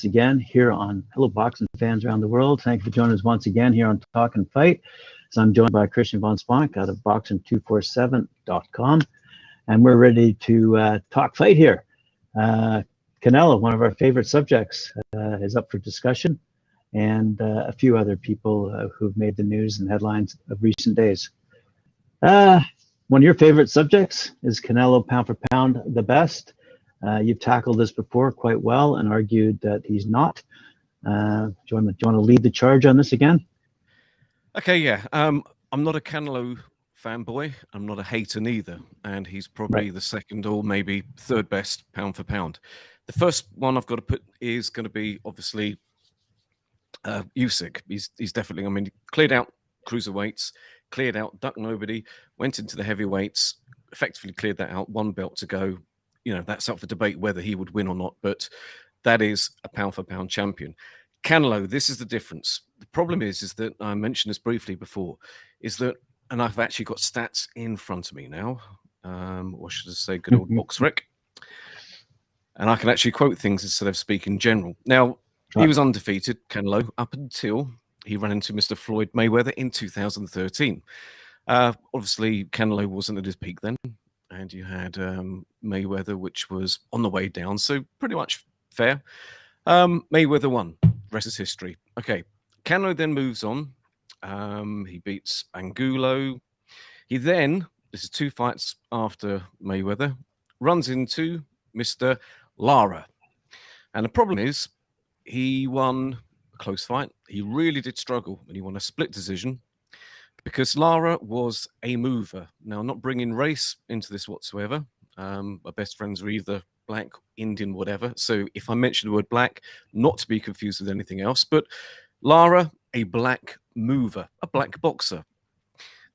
again here on Hello Boxing fans around the world. Thank you for joining us once again here on Talkin Fight. So I'm joined by Kristian von Sponk out of Boxen247.com, and we're ready to talk fight here. Canelo, one of our favorite subjects, is up for discussion, and a few other people who've made the news and headlines of recent days. One of your favorite subjects is Canelo pound for pound the best. You've tackled this before quite well and argued that he's not. Do you want to lead the charge on this again? Okay, yeah. I'm not a Canelo fanboy. I'm not a hater neither. And he's probably the second or maybe third best pound for pound. The first one I've got to put is going to be obviously Usyk. He's definitely, I mean, cleared out cruiserweights, cleared out Duck Nobody, went into the heavyweights, effectively cleared that out, one belt to go. You know, that's up for debate whether he would win or not, but that is a pound-for-pound champion. Canelo, this is the difference. The problem is that I mentioned this briefly before, is that, and I've actually got stats in front of me now, or should I say good old BoxRec, and I can actually quote things instead of speak in general. Now, he was undefeated, Canelo, up until he ran into Mr. Floyd Mayweather in 2013. Obviously, Canelo wasn't at his peak then. And you had Mayweather, which was on the way down. So pretty much fair. Mayweather won. Rest is history. Okay. Canelo then moves on. He beats Angulo. He then, this is 2 fights after Mayweather, runs into Mr. Lara. And the problem is he won a close fight. He really did struggle and he won a split decision. Because Lara was a mover. Now, I'm not bringing race into this whatsoever. My best friends are either black, Indian, whatever. So if I mention the word black, not to be confused with anything else, but Lara, a black mover, a black boxer.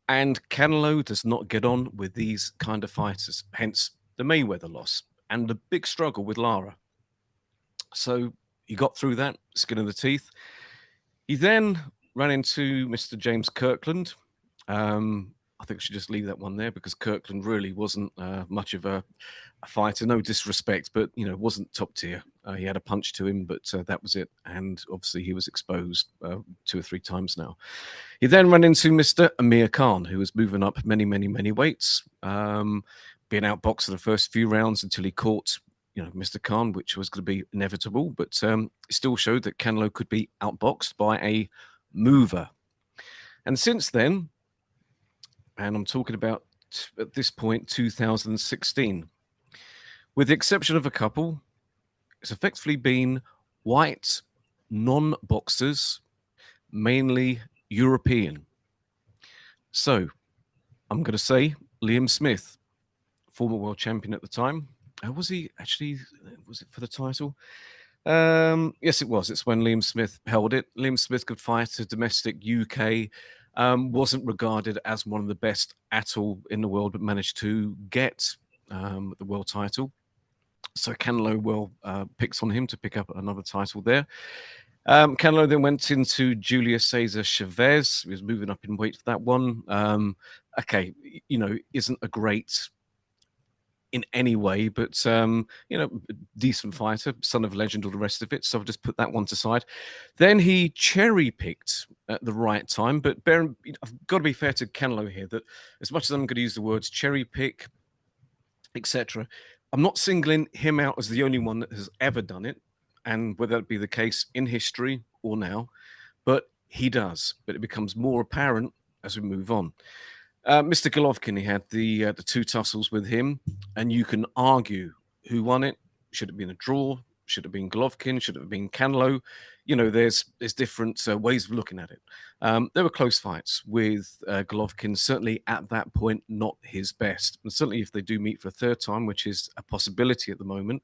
And Canelo does not get on with these kind of fighters, hence the Mayweather loss and the big struggle with Lara. So he got through that, skin in the teeth. He then ran into Mr. James Kirkland. I think I should just leave that one there because Kirkland really wasn't much of a fighter. No disrespect, but, you know, wasn't top tier. He had a punch to him, but that was it. And obviously he was exposed 2 or 3 times now. He then ran into Mr. Amir Khan, who was moving up many, many, many weights, being outboxed for the first few rounds until he caught, you know, Mr. Khan, which was going to be inevitable. But it still showed that Canelo could be outboxed by a mover. And since then, and I'm talking about at this point 2016, with the exception of a couple, it's effectively been white non-boxers, mainly European. So I'm going to say Liam Smith, former world champion at the time. Was he actually, was it for the title? Yes, it was. It's when Liam Smith held it. Liam Smith could fight a domestic UK, wasn't regarded as one of the best at all in the world, but managed to get the world title. So Canelo picks on him to pick up another title there. Canelo then went into Julius Caesar Chavez. He was moving up in weight for that one. Okay, you know, isn't a great in any way, but you know, decent fighter, son of legend, all the rest of it. So I've just put that one to side. Then he cherry-picked at the right time, but I've got to be fair to Canelo here, that as much as I'm going to use the words cherry-pick, etc., I'm not singling him out as the only one that has ever done it, and whether that be the case in history or now, but he does. But it becomes more apparent as we move on. Mr. Golovkin, he had the 2 tussles with him, and you can argue who won it. Should it have been a draw? Should it have been Golovkin? Should it have been Canelo? You know, there's different ways of looking at it. There were close fights with Golovkin, certainly at that point, not his best. And certainly if they do meet for a 3rd time, which is a possibility at the moment,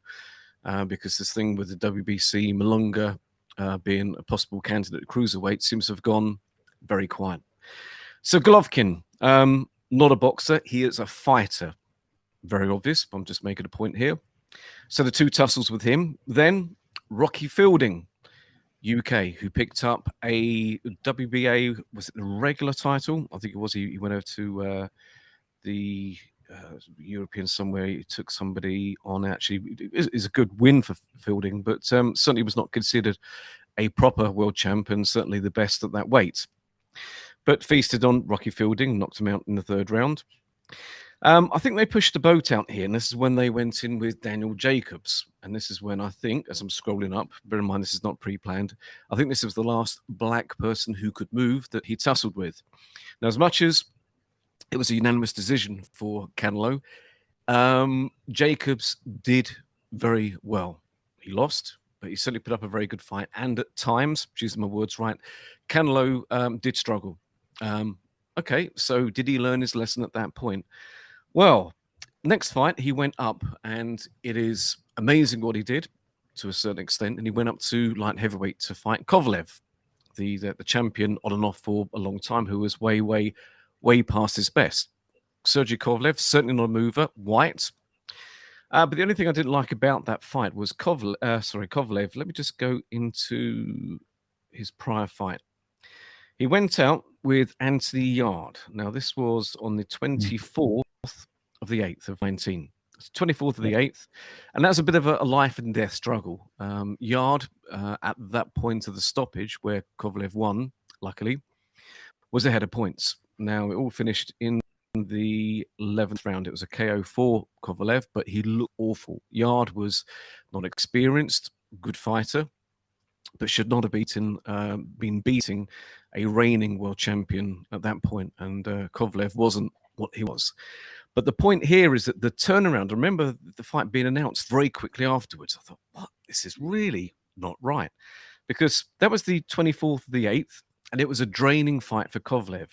because this thing with the WBC, Malunga being a possible candidate at cruiserweight seems to have gone very quiet. So Golovkin, not a boxer. He is a fighter. Very obvious, but I'm just making a point here. So the 2 tussles with him. Then Rocky Fielding, UK, who picked up a WBA, was it the regular title? I think it was. He went over to the European somewhere. He took somebody on. Actually, is a good win for Fielding, but certainly was not considered a proper world champion. Certainly the best at that weight. But feasted on Rocky Fielding, knocked him out in the third round. I think they pushed the boat out here, and this is when they went in with Daniel Jacobs. And this is when I think, as I'm scrolling up, bear in mind this is not pre-planned, I think this was the last black person who could move that he tussled with. Now, as much as it was a unanimous decision for Canelo, Jacobs did very well. He lost, but he certainly put up a very good fight. And at times, choosing my words right, Canelo did struggle. Okay, so did he learn his lesson at that point? Well, next fight, he went up, and it is amazing what he did to a certain extent. And he went up to light heavyweight to fight Kovalev, the champion on and off for a long time, who was way past his best. Sergey Kovalev, certainly not a mover, white. But the only thing I didn't like about that fight was Kovalev. Let me just go into his prior fight. He went out with Anthony Yard. Now, this was on the 24th of the 8th of 19. It's 24th of the 8th. And that was a bit of a life and death struggle. Yard, at that point of the stoppage where Kovalev won, luckily, was ahead of points. Now, it all finished in the 11th round. It was a KO for Kovalev, but he looked awful. Yard was not experienced, good fighter, but should not have been beating a reigning world champion at that point. And Kovalev wasn't what he was. But the point here is that the turnaround, I remember the fight being announced very quickly afterwards. I thought, what? This is really not right. Because that was the 24th of the 8th, and it was a draining fight for Kovalev.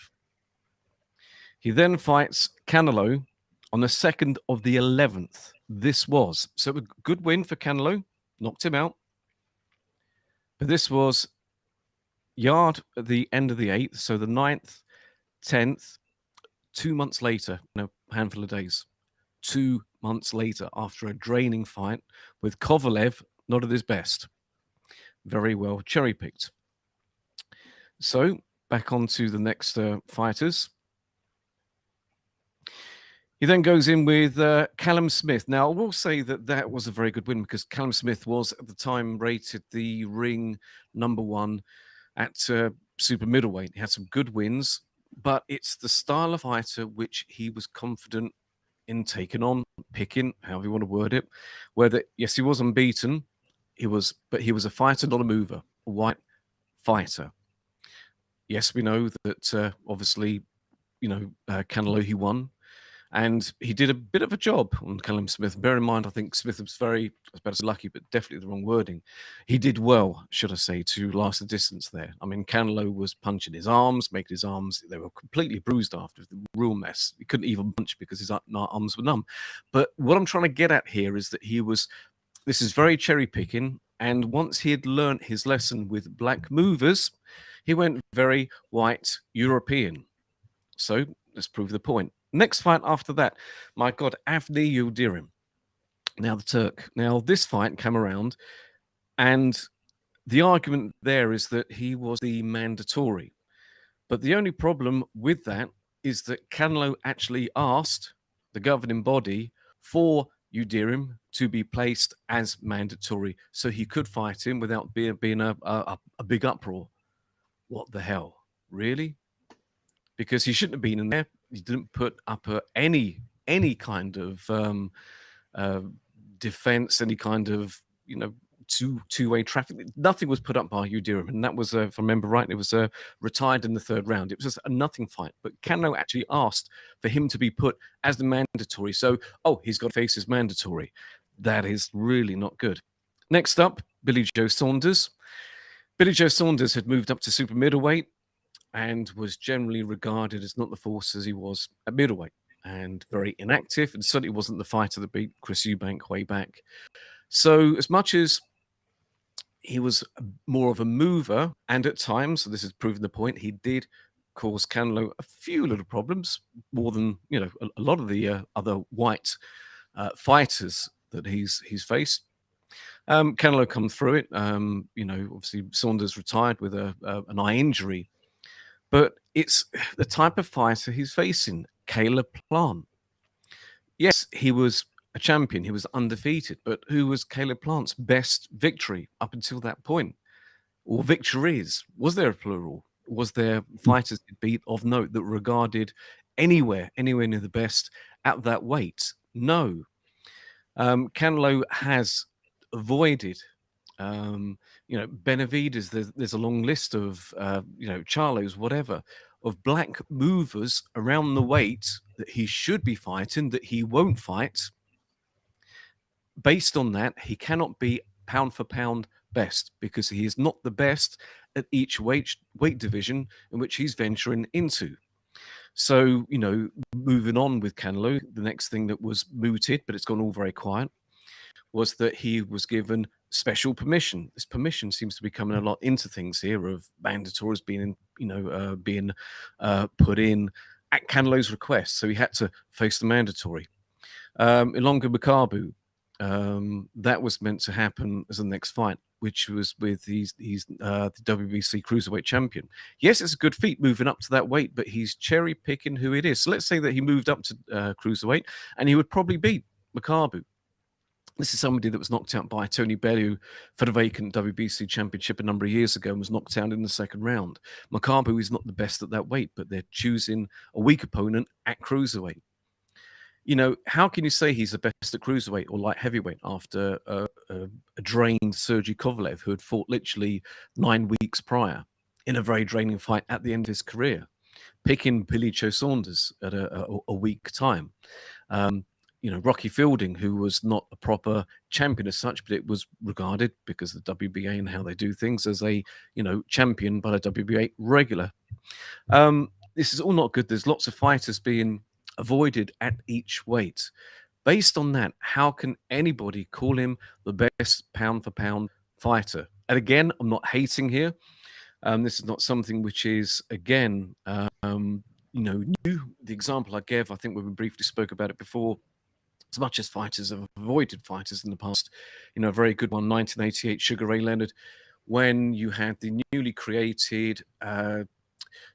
He then fights Canelo on the 2nd of the 11th. This was. So a good win for Canelo, knocked him out. But this was Yard at the end of the 8th, so the 9th, 10th, 2 months later, a handful of days, 2 months later, after a draining fight with Kovalev not at his best. Very well cherry-picked. So, back on to the next fighters. He then goes in with Callum Smith. Now, I will say that was a very good win because Callum Smith was, at the time, rated the ring #1 at super middleweight. He had some good wins, but it's the style of fighter which he was confident in taking on, picking, however you want to word it, whether, yes, he was unbeaten, but he was a fighter, not a mover, a white fighter. Yes, we know that, obviously, Canelo, he won. And he did a bit of a job on Callum Smith. Bear in mind, I think Smith was very, I suppose, lucky, but definitely the wrong wording. He did well, should I say, to last the distance there. I mean, Canelo was punching his arms, making his arms, they were completely bruised after, the real mess. He couldn't even punch because his arms were numb. But what I'm trying to get at here is that this is very cherry picking. And once he had learnt his lesson with black movers, he went very white European. So let's prove the point. Next fight after that, my God, Avni Yildirim. Now the Turk. Now this fight came around, and the argument there is that he was the mandatory. But the only problem with that is that Canelo actually asked the governing body for Yildirim to be placed as mandatory, so he could fight him without being a big uproar. What the hell? Really? Because he shouldn't have been in there. He didn't put up any kind of defense, any kind of two-way traffic. Nothing was put up by Yildirim, and that was, if I remember right, it was retired in the third round. It was just a nothing fight. But Canelo actually asked for him to be put as the mandatory. So, he's got to face his mandatory. That is really not good. Next up, Billy Joe Saunders. Billy Joe Saunders had moved up to super middleweight and was generally regarded as not the force as he was at middleweight, and very inactive, and certainly wasn't the fighter that beat Chris Eubank way back. So as much as he was more of a mover, and at times, so this has proven the point, he did cause Canelo a few little problems, more than a lot of the other white fighters that he's faced. Canelo come through it. Obviously Saunders retired with an eye injury. But it's the type of fighter he's facing, Caleb Plant. Yes, he was a champion. He was undefeated. But who was Caleb Plant's best victory up until that point? Or victories? Was there a plural? Was there fighters he beat of note that were regarded anywhere near the best at that weight? No. Canelo has avoided, Benavides. There's a long list of, Charlos, whatever, of black movers around the weight that he should be fighting, that he won't fight. Based on that, he cannot be pound for pound best because he is not the best at each weight division in which he's venturing into. So, moving on with Canelo, the next thing that was mooted, but it's gone all very quiet, was that he was given special permission. This permission seems to be coming a lot into things here of mandatories being put in at Canelo's request. So he had to face the mandatory. Ilonga Makabu, that was meant to happen as the next fight, which was with he's the WBC cruiserweight champion. Yes, it's a good feat moving up to that weight, but he's cherry picking who it is. So let's say that he moved up to cruiserweight, and he would probably beat Makabu. This is somebody that was knocked out by Tony Bellew for the vacant WBC championship a number of years ago and was knocked out in the second round. Makabu is not the best at that weight, but they're choosing a weak opponent at cruiserweight. How can you say he's the best at cruiserweight or light heavyweight after a drained Sergey Kovalev, who had fought literally 9 weeks prior in a very draining fight at the end of his career, picking Billy Joe Saunders at a weak time? Rocky Fielding, who was not a proper champion as such, but it was regarded because of the WBA and how they do things as a, champion by the WBA regular. This is all not good. There's lots of fighters being avoided at each weight. Based on that, how can anybody call him the best pound for pound fighter? And again, I'm not hating here. This is not something which is, again, new. The example I gave, I think we briefly spoke about it before. As much as fighters have avoided fighters in the past, a very good one, 1988, Sugar Ray Leonard, when you had the newly created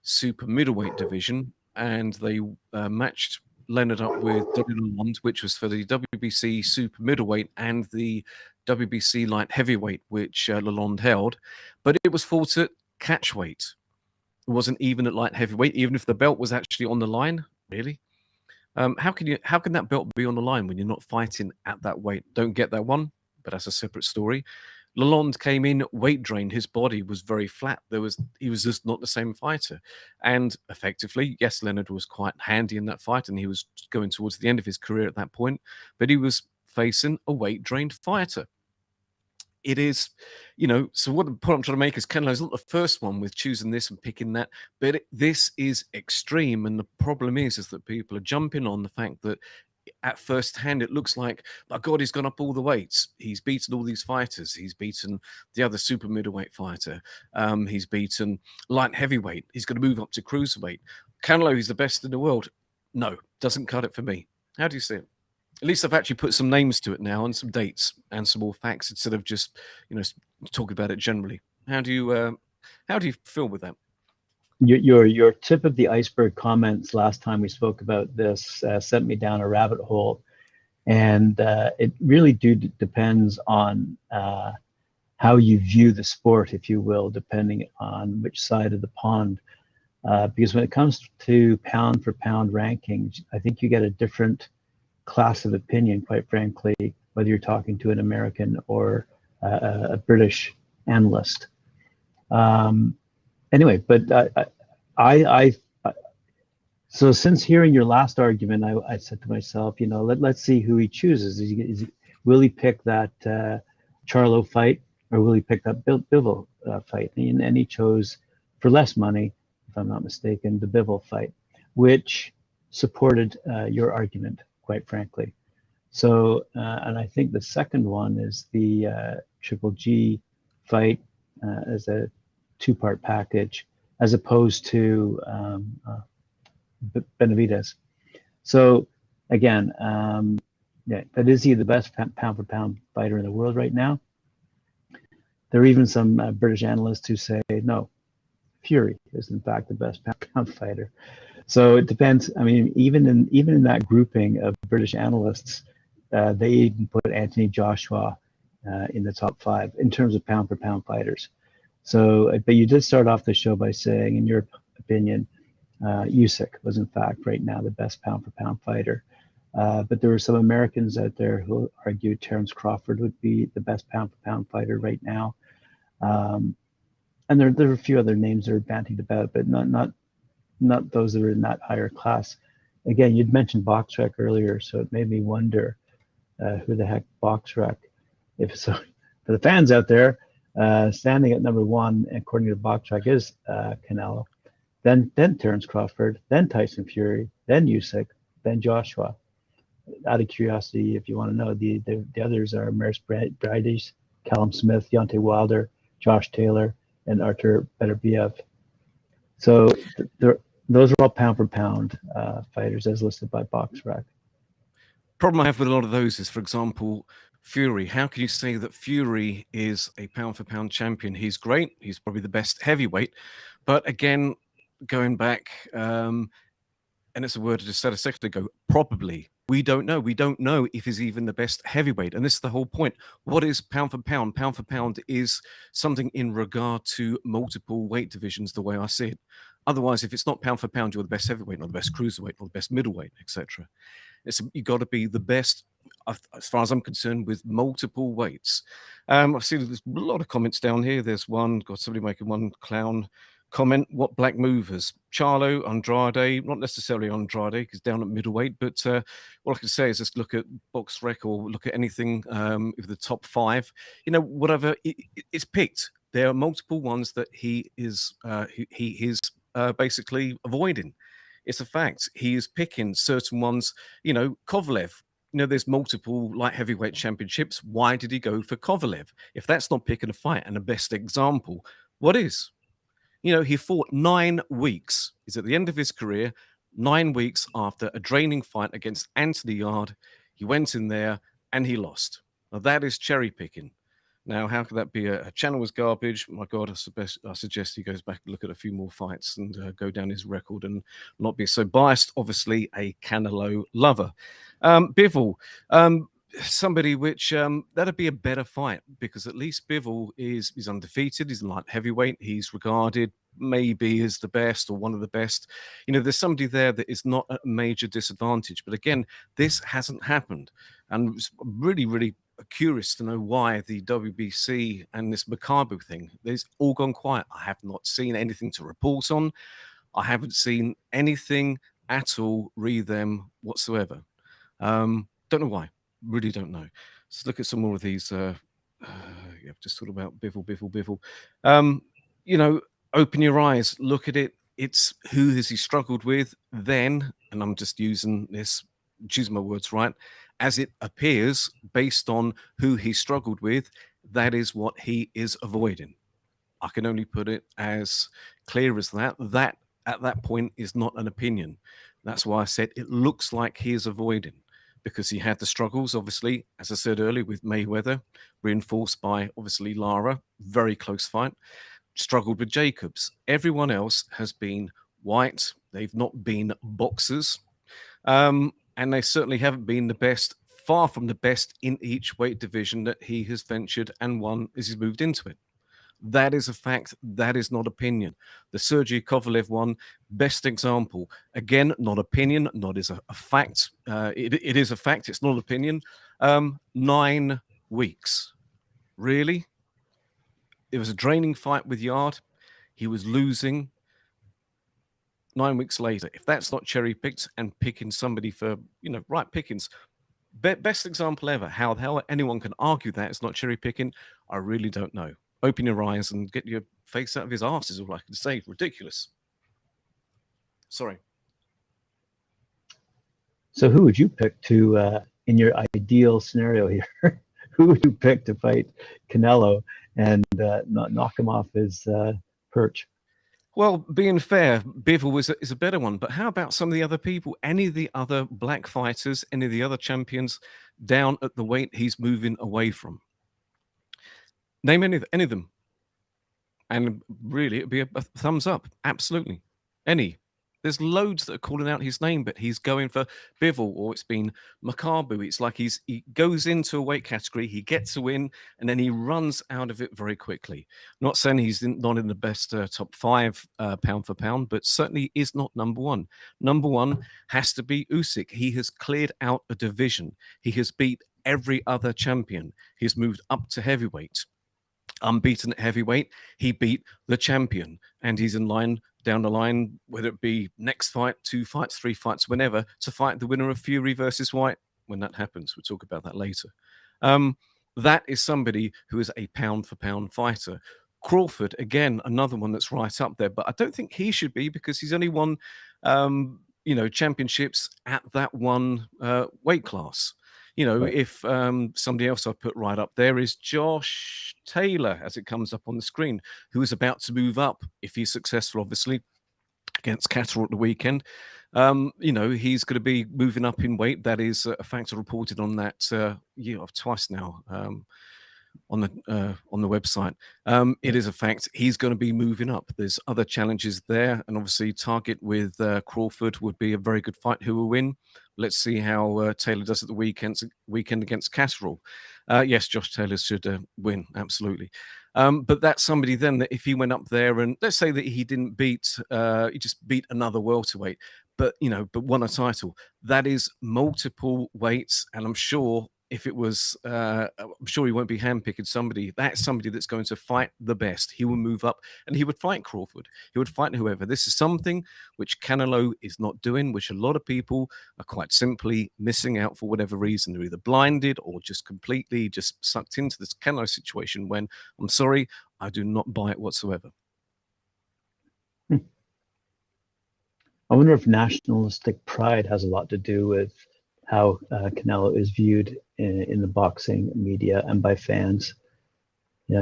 super middleweight division, and they matched Leonard up with Dudley Lalonde, which was for the WBC super middleweight and the WBC light heavyweight, which Lalonde held, but it was fought at catchweight. It wasn't even at light heavyweight, even if the belt was actually on the line. Really? How can that belt be on the line when you're not fighting at that weight? Don't get that one, but that's a separate story. Lalonde came in weight drained. His body was very flat. He was just not the same fighter. And effectively, yes, Leonard was quite handy in that fight, and he was going towards the end of his career at that point, but he was facing a weight drained fighter. It is, so what the point I'm trying to make is Canelo's not the first one with choosing this and picking that, but this is extreme. And the problem is that people are jumping on the fact that at first hand, it looks like, my God, he's gone up all the weights. He's beaten all these fighters. He's beaten the other super middleweight fighter. He's beaten light heavyweight. He's going to move up to cruiserweight. Canelo, he's the best in the world. No, doesn't cut it for me. How do you see it? At least I've actually put some names to it now and some dates and some more facts instead of just, talking about it generally. How do you feel with that? Your tip of the iceberg comments last time we spoke about this sent me down a rabbit hole, and it really depends on how you view the sport, if you will, depending on which side of the pond. Because when it comes to pound for pound rankings, I think you get a different class of opinion, quite frankly, whether you're talking to an American or a British analyst. Anyway, but so since hearing your last argument, I said to myself, let's see who he chooses. Will he pick that Charlo fight, or will he pick that Bivol fight? And he chose, for less money, if I'm not mistaken, the Bivol fight, which supported your argument, quite frankly. So, and I think the second one is the Triple G fight as a two-part package, as opposed to Benavides. So again, but is he the best pound for pound fighter in the world right now? There are even some British analysts who say no, Fury is in fact the best pound for pound fighter. So it depends. I mean, even in that grouping of British analysts, they even put Anthony Joshua in the top 5 in terms of pound for pound fighters. So, but you did start off the show by saying, in your opinion, Usyk was in fact right now the best pound for pound fighter. But there were some Americans out there who argued Terence Crawford would be the best pound for pound fighter right now. And there are a few other names that are bandied about, but not those that are in that higher class. Again, you'd mentioned BoxRec earlier, so it made me wonder who the heck BoxRec. If so, for the fans out there, standing at number 1, according to BoxRec, is Canelo, then Terence Crawford, then Tyson Fury, then Usyk, then Joshua. Out of curiosity, if you want to know, the others are Maris Brides, Callum Smith, Deontay Wilder, Josh Taylor, and Artur Beterbiev. So those are all pound for pound fighters as listed by BoxRec. Problem I have with a lot of those is, for example, Fury. How can you say that Fury is a pound for pound champion? He's great. He's probably the best heavyweight. But again, going back, and it's a word I just said a second ago, probably. We don't know. We don't know if he's even the best heavyweight. And this is the whole point. What is pound for pound? Pound for pound is something in regard to multiple weight divisions, the way I see it. Otherwise, if it's not pound for pound, you're the best heavyweight, not the best cruiserweight, or the best middleweight, etc. You've got to be the best, as far as I'm concerned, with multiple weights. I've seen there's a lot of comments down here. There's got somebody making one clown comment. What black movers? Charlo, Andrade, not necessarily Andrade, because down at middleweight, but what I can say is just look at BoxRec or look at anything with the top 5. Whatever it's picked. There are multiple ones that he is basically avoiding. It's a fact. He is picking certain ones. Kovalev. There's multiple light heavyweight championships. Why did he go for Kovalev? If that's not picking a fight and the best example, what is? He fought 9 weeks. He's at the end of his career, 9 weeks after a draining fight against Anthony Yard. He went in there and he lost. Now, that is cherry picking. Now, how could that be? A channel was garbage. My God, I suggest he goes back and look at a few more fights and go down his record and not be so biased. Obviously, a Canelo lover. Bivol. Somebody which that'd be a better fight, because at least Bivol is undefeated. He's in light heavyweight. He's regarded maybe as the best or one of the best. There's somebody there that is not at a major disadvantage. But again, this hasn't happened, and it's really, really curious to know why the WBC and this Maccabi thing, there's all gone quiet. I have not seen anything to report on. I haven't seen anything at all read them whatsoever. Don't know why. Really don't know. Let's look at some more of these. Just thought about Bivol. Open your eyes, look at it. It's who has he struggled with then, and I'm just using my words right, as it appears based on who he struggled with. That is what he is avoiding. I can only put it as clear as that. That at that point is not an opinion. That's why I said it looks like he is avoiding, because he had the struggles, obviously, as I said earlier, with Mayweather, reinforced by, obviously, Lara, very close fight, struggled with Jacobs. Everyone else has been white. They've not been boxers. And they certainly haven't been the best, far from the best in each weight division that he has ventured and won as he's moved into it. That is a fact. That is not opinion. The Sergey Kovalev one, best example. Again, not opinion, not is a fact. It is a fact. It's not opinion. 9 weeks. Really? It was a draining fight with Yard. He was losing. 9 weeks later. If that's not cherry picked and picking somebody for, right pickings, best example ever. How anyone can argue that it's not cherry picking, I really don't know. Open your eyes and get your face out of his arse is all I can say. Ridiculous. Sorry. So who would you pick to, in your ideal scenario here, who would you pick to fight Canelo and not knock him off his perch? Well, being fair, Bivol is a better one. But how about some of the other people? Any of the other black fighters, any of the other champions down at the weight he's moving away from? Name any of them. And really, it'd be a thumbs up. Absolutely. Any. There's loads that are calling out his name, but he's going for Bivol, or it's been Makabu. It's like he goes into a weight category, he gets a win, and then he runs out of it very quickly. Not saying he's not in the best top 5 pound for pound, but certainly is not number 1. Number 1 has to be Usyk. He has cleared out a division. He has beat every other champion. He's moved up to heavyweight. Unbeaten at heavyweight, he beat the champion, and he's in line down the line, whether it be next fight, 2 fights, 3 fights, whenever, to fight the winner of Fury versus White when that happens. We'll talk about that later. That is somebody who is a pound for pound fighter. Crawford, again, another one that's right up there, but I don't think he should be, because he's only won championships at that one weight class. Right. If somebody else I put right up there is Josh Taylor, as it comes up on the screen, who is about to move up, if he's successful, obviously, against Catterall at the weekend. He's going to be moving up in weight. That is a factor reported on that twice now on the website. It is a fact. He's going to be moving up. There's other challenges there, and obviously target with Crawford would be a very good fight. Who will win? Let's see how Taylor does at the weekend against Catterall. Yes, Josh Taylor should win, absolutely. But that's somebody then that if he went up there and let's say that he didn't beat, he just beat another welterweight, but won a title. That is multiple weights, and I'm sure if it was, I'm sure he won't be handpicking somebody. That's somebody that's going to fight the best. He will move up and he would fight Crawford. He would fight whoever. This is something which Canelo is not doing, which a lot of people are quite simply missing out for whatever reason. They're either blinded or just completely just sucked into this Canelo situation when, I'm sorry, I do not buy it whatsoever. I wonder if nationalistic pride has a lot to do with how Canelo is viewed in the boxing media and by fans.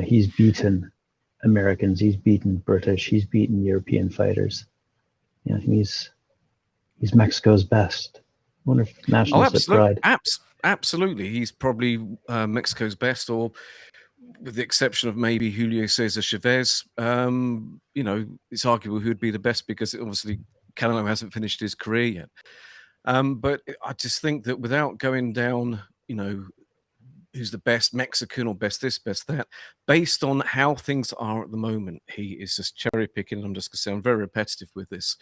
He's beaten Americans, he's beaten British, he's beaten European fighters. He's Mexico's best. I wonder if nationalistic pride. Absolutely, he's probably Mexico's best, or with the exception of maybe Julio Cesar Chavez. It's arguable who'd be the best, because obviously Canelo hasn't finished his career yet. But I just think that without going down, who's the best Mexican or best this, best that, based on how things are at the moment, he is just cherry picking. I'm just going to say I'm very repetitive with this.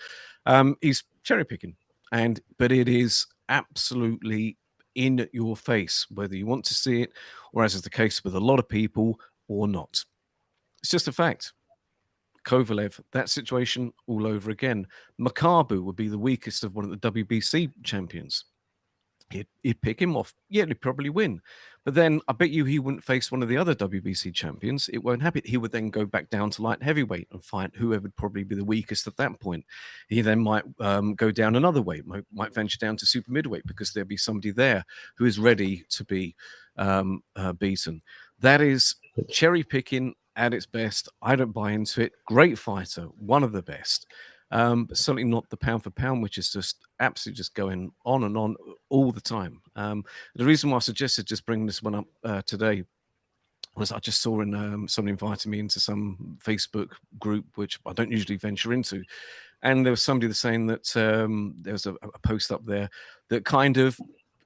He's cherry picking, but it is absolutely in your face, whether you want to see it, or as is the case with a lot of people, or not. It's just a fact. Kovalev, that situation all over again. Makabu would be the weakest of one of the WBC champions. He'd pick him off. Yeah, he'd probably win. But then I bet you he wouldn't face one of the other WBC champions. It won't happen. He would then go back down to light heavyweight and fight whoever would probably be the weakest at that point. He then might go down another weight, might venture down to super midweight, because there'll be somebody there who is ready to be beaten. That is cherry picking at its best. I don't buy into it. Great fighter, one of the best. But certainly not the pound for pound, which is just absolutely just going on and on all the time. The reason why I suggested just bringing this one up today was I just saw somebody invited me into some Facebook group, which I don't usually venture into. And there was somebody that's saying that there was a post up there that kind of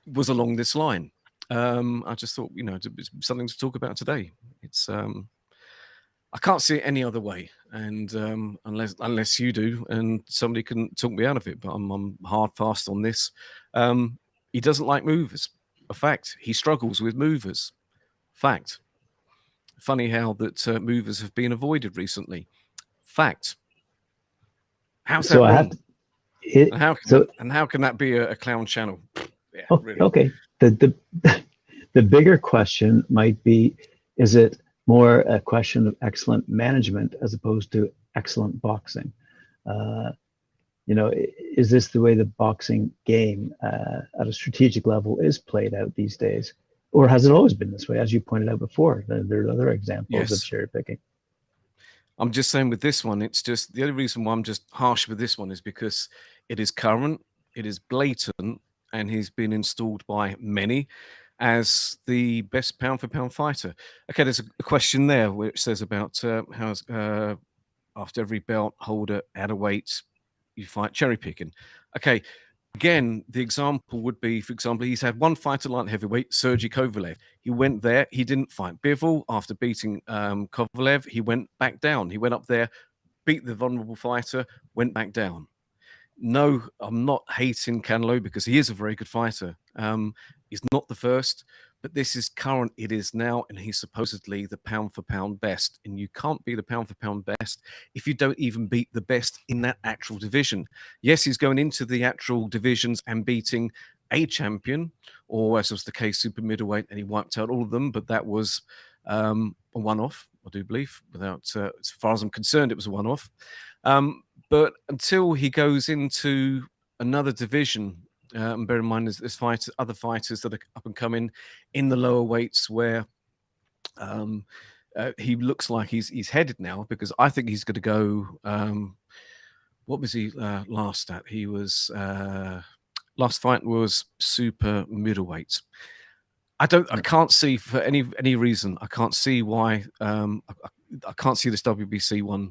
was along this line. I just thought, it's something to talk about today. It's I can't see it any other way, and unless you do, and somebody can talk me out of it. But I'm hard fast on this. He doesn't like movers. A fact. He struggles with movers. Fact. Funny how that movers have been avoided recently. Fact. How's that wrong? How can that be a clown channel? Yeah, really. Okay. The bigger question might be: is it more a question of excellent management as opposed to excellent boxing? Is this the way the boxing game at a strategic level is played out these days? Or has it always been this way? As you pointed out before, there are other examples of cherry picking. I'm just saying with this one, it's just the only reason why I'm just harsh with this one is because it is current, it is blatant, and he's been installed by many as the best pound for pound fighter. Okay, there's a question there which says about how's after every belt holder at a weight, you fight cherry picking. Okay, again, the example would be, for example, he's had one fight at light heavyweight, Sergey Kovalev. He went there, he didn't fight Bivol. After beating Kovalev, he went back down. He went up there, beat the vulnerable fighter, went back down. No, I'm not hating Canelo because he is a very good fighter. He's not the first, but this is current. It is now, and he's supposedly the pound for pound best. And you can't be the pound for pound best if you don't even beat the best in that actual division. Yes, he's going into the actual divisions and beating a champion, or as was the case, super middleweight, and he wiped out all of them. But that was a one-off, I do believe. Without, as far as I'm concerned, it was a one-off. But until he goes into another division, and bear in mind there's other fighters that are up and coming in the lower weights where he looks like he's headed now, because I think he's going to go. What was he last at? He was last fight was super middleweight. I can't see for any reason. I can't see why. I can't see this WBC one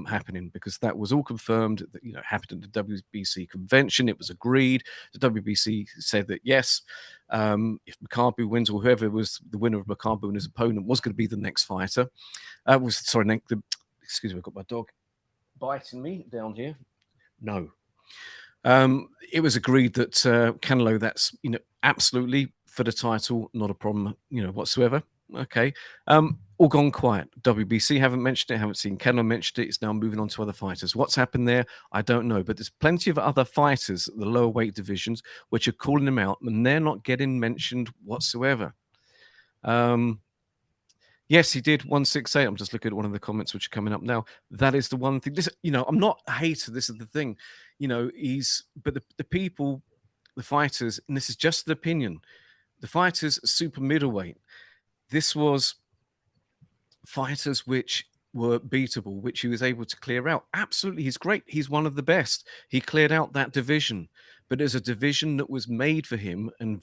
happening, because that was all confirmed. That happened at the WBC convention. It was agreed. The WBC said that yes, if Makabu wins, or whoever was the winner of Makabu and his opponent was going to be the next fighter. Excuse me, I've got my dog biting me down here. No, it was agreed that Canelo, that's absolutely for the title, not a problem, whatsoever. Okay. All gone quiet. WBC haven't mentioned it, haven't seen Canelo mention it. It's now moving on to other fighters. What's happened there, I don't know. But there's plenty of other fighters at the lower weight divisions which are calling him out, and they're not getting mentioned whatsoever. Yes, he did 168. I'm just looking at one of the comments which are coming up now. That is the one thing. This, I'm not a hater. This is the thing. But the people, the fighters, and this is just an opinion. The fighters super middleweight. This was fighters which were beatable, which he was able to clear out. Absolutely, he's great. He's one of the best. He cleared out that division. But there's a division that was made for him, and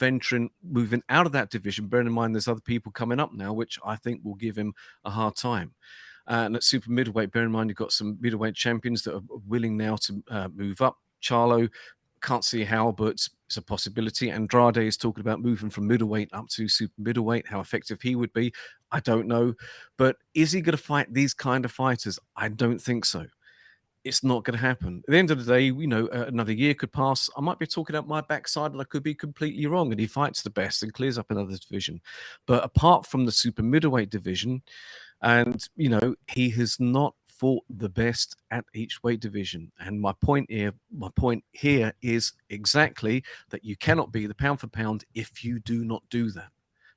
moving out of that division, bearing in mind there's other people coming up now, which I think will give him a hard time. And at super middleweight, bear in mind you've got some middleweight champions that are willing now to move up. Charlo, can't see how, but it's a possibility. Andrade is talking about moving from middleweight up to super middleweight. How effective he would be, I don't know. But is he going to fight these kind of fighters? I don't think so. It's not going to happen. At the end of the day, another year could pass. I might be talking out my backside, and I could be completely wrong. And he fights the best and clears up another division. But apart from the super middleweight division, and he has not fought the best at each weight division. And my point here is exactly that you cannot be the pound for pound if you do not do that,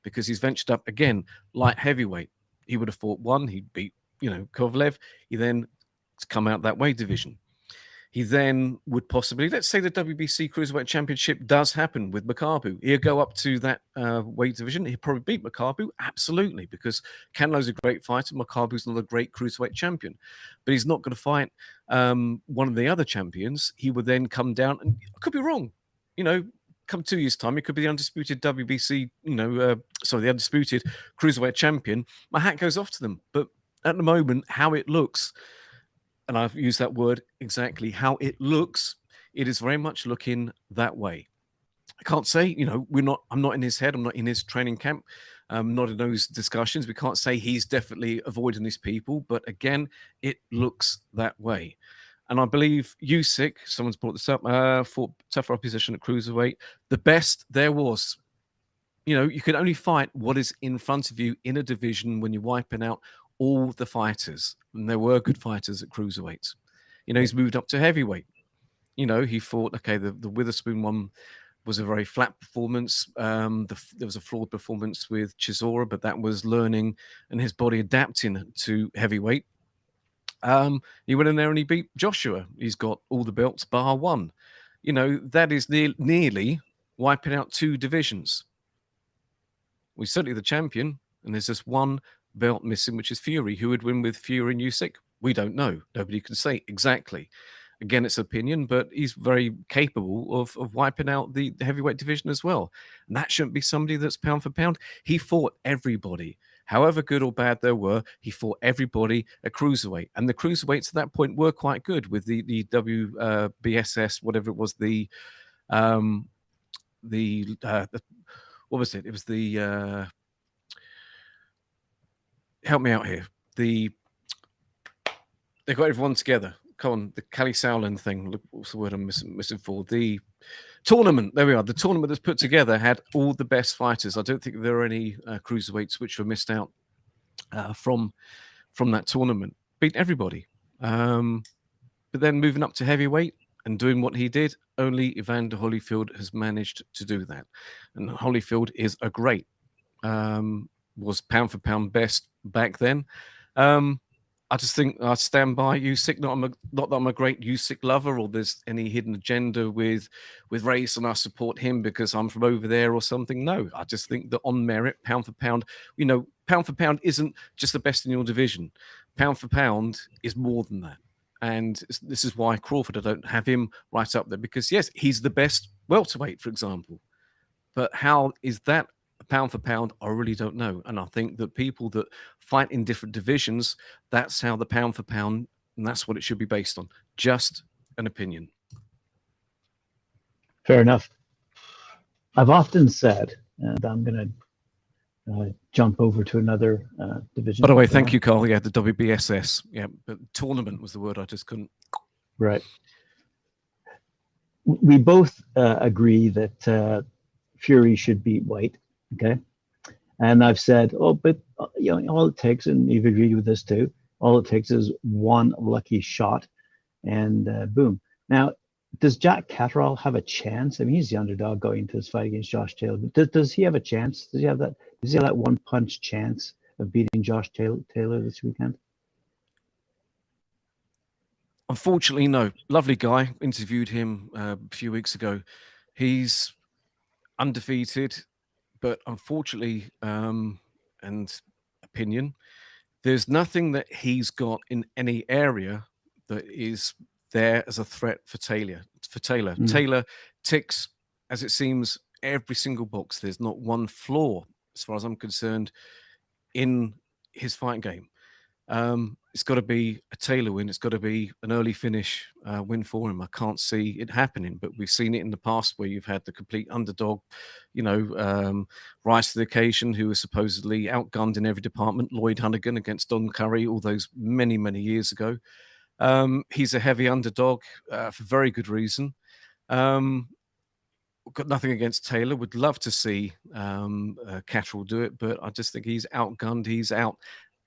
because he's ventured up again light heavyweight. He would have fought one. He beat Kovalev. He then come out that weight division. He then would possibly, let's say the WBC Cruiserweight Championship does happen with Makabu. He'll go up to that weight division. He'll probably beat Makabu, absolutely, because Canelo's a great fighter. Makabu's not a great Cruiserweight champion. But he's not going to fight one of the other champions. He would then come down, and I could be wrong, come 2 years' time, it could be the undisputed WBC, the undisputed Cruiserweight champion. My hat goes off to them. But at the moment, how it looks, and I've used that word exactly, how it looks, it is very much looking that way. I can't say, I'm not in his head. I'm not in his training camp. Not in those discussions. We can't say he's definitely avoiding these people. But again, it looks that way. And I believe Usyk, someone's brought this up, fought tougher opposition at Cruiserweight. The best there was. You can only fight what is in front of you in a division when you're wiping out all the fighters, and there were good fighters at Cruiserweight. He's moved up to heavyweight. He fought, the Witherspoon one was a very flat performance. There was a flawed performance with Chisora, but that was learning and his body adapting to heavyweight. He went in there and he beat Joshua. He's got all the belts bar one. That is nearly wiping out two divisions. We're certainly the champion, and there's just one belt missing, which is Fury. Who would win with Fury and Usyk? We don't know. Nobody can say exactly. Again, it's opinion, but he's very capable of wiping out the heavyweight division as well. And that shouldn't be somebody that's pound for pound. He fought everybody. However good or bad there were, he fought everybody at cruiserweight, and the cruiserweights at that point were quite good with the WBSS, whatever it was, what was it? It was the help me out here. They got everyone together. Come on, the Cali Sauerland thing. Look, what's the word I'm missing for? The tournament. There we are. The tournament that's put together had all the best fighters. I don't think there are any cruiserweights which were missed out from that tournament. Beat everybody. But then moving up to heavyweight and doing what he did, only Evander Holyfield has managed to do that. And Holyfield is a great, was pound for pound best back then. I just think I stand by Usyk. Not that I'm a great Usyk lover, or there's any hidden agenda with race, and I support him because I'm from over there or something. No, I just think that on merit, pound for pound, pound for pound isn't just the best in your division. Pound for pound is more than that. And this is why Crawford, I don't have him right up there, because yes, he's the best welterweight, for example. But how is that pound for pound? I really don't know. And I think that people that fight in different divisions, that's how the pound for pound, and that's what it should be based on. Just an opinion. Fair enough. I've often said, and I'm going to jump over to another division. By the way, thank you, Carl. Yeah, the WBSS. Yeah, but tournament was the word I just couldn't. Right. We both agree that Fury should beat White. Okay. And I've said, but all it takes, and you've agreed with this too, all it takes is one lucky shot and boom. Now, does Jack Catterall have a chance? I mean, he's the underdog going into his fight against Josh Taylor. But does he have a chance? Does he have that one punch chance of beating Josh Taylor this weekend? Unfortunately, no. Lovely guy. Interviewed him a few weeks ago. He's undefeated, but unfortunately, and opinion, there's nothing that he's got in any area that is there as a threat for Taylor. Taylor ticks, as it seems, every single box. There's not one flaw, as far as I'm concerned, in his fight game. It's got to be a Taylor win. It's got to be an early finish win for him. I can't see it happening, but we've seen it in the past where you've had the complete underdog, rise to the occasion, who was supposedly outgunned in every department. Lloyd Hunnigan against Don Curry, all those many, many years ago. He's a heavy underdog for very good reason. Got nothing against Taylor. Would love to see Catterall do it, but I just think he's outgunned. He's out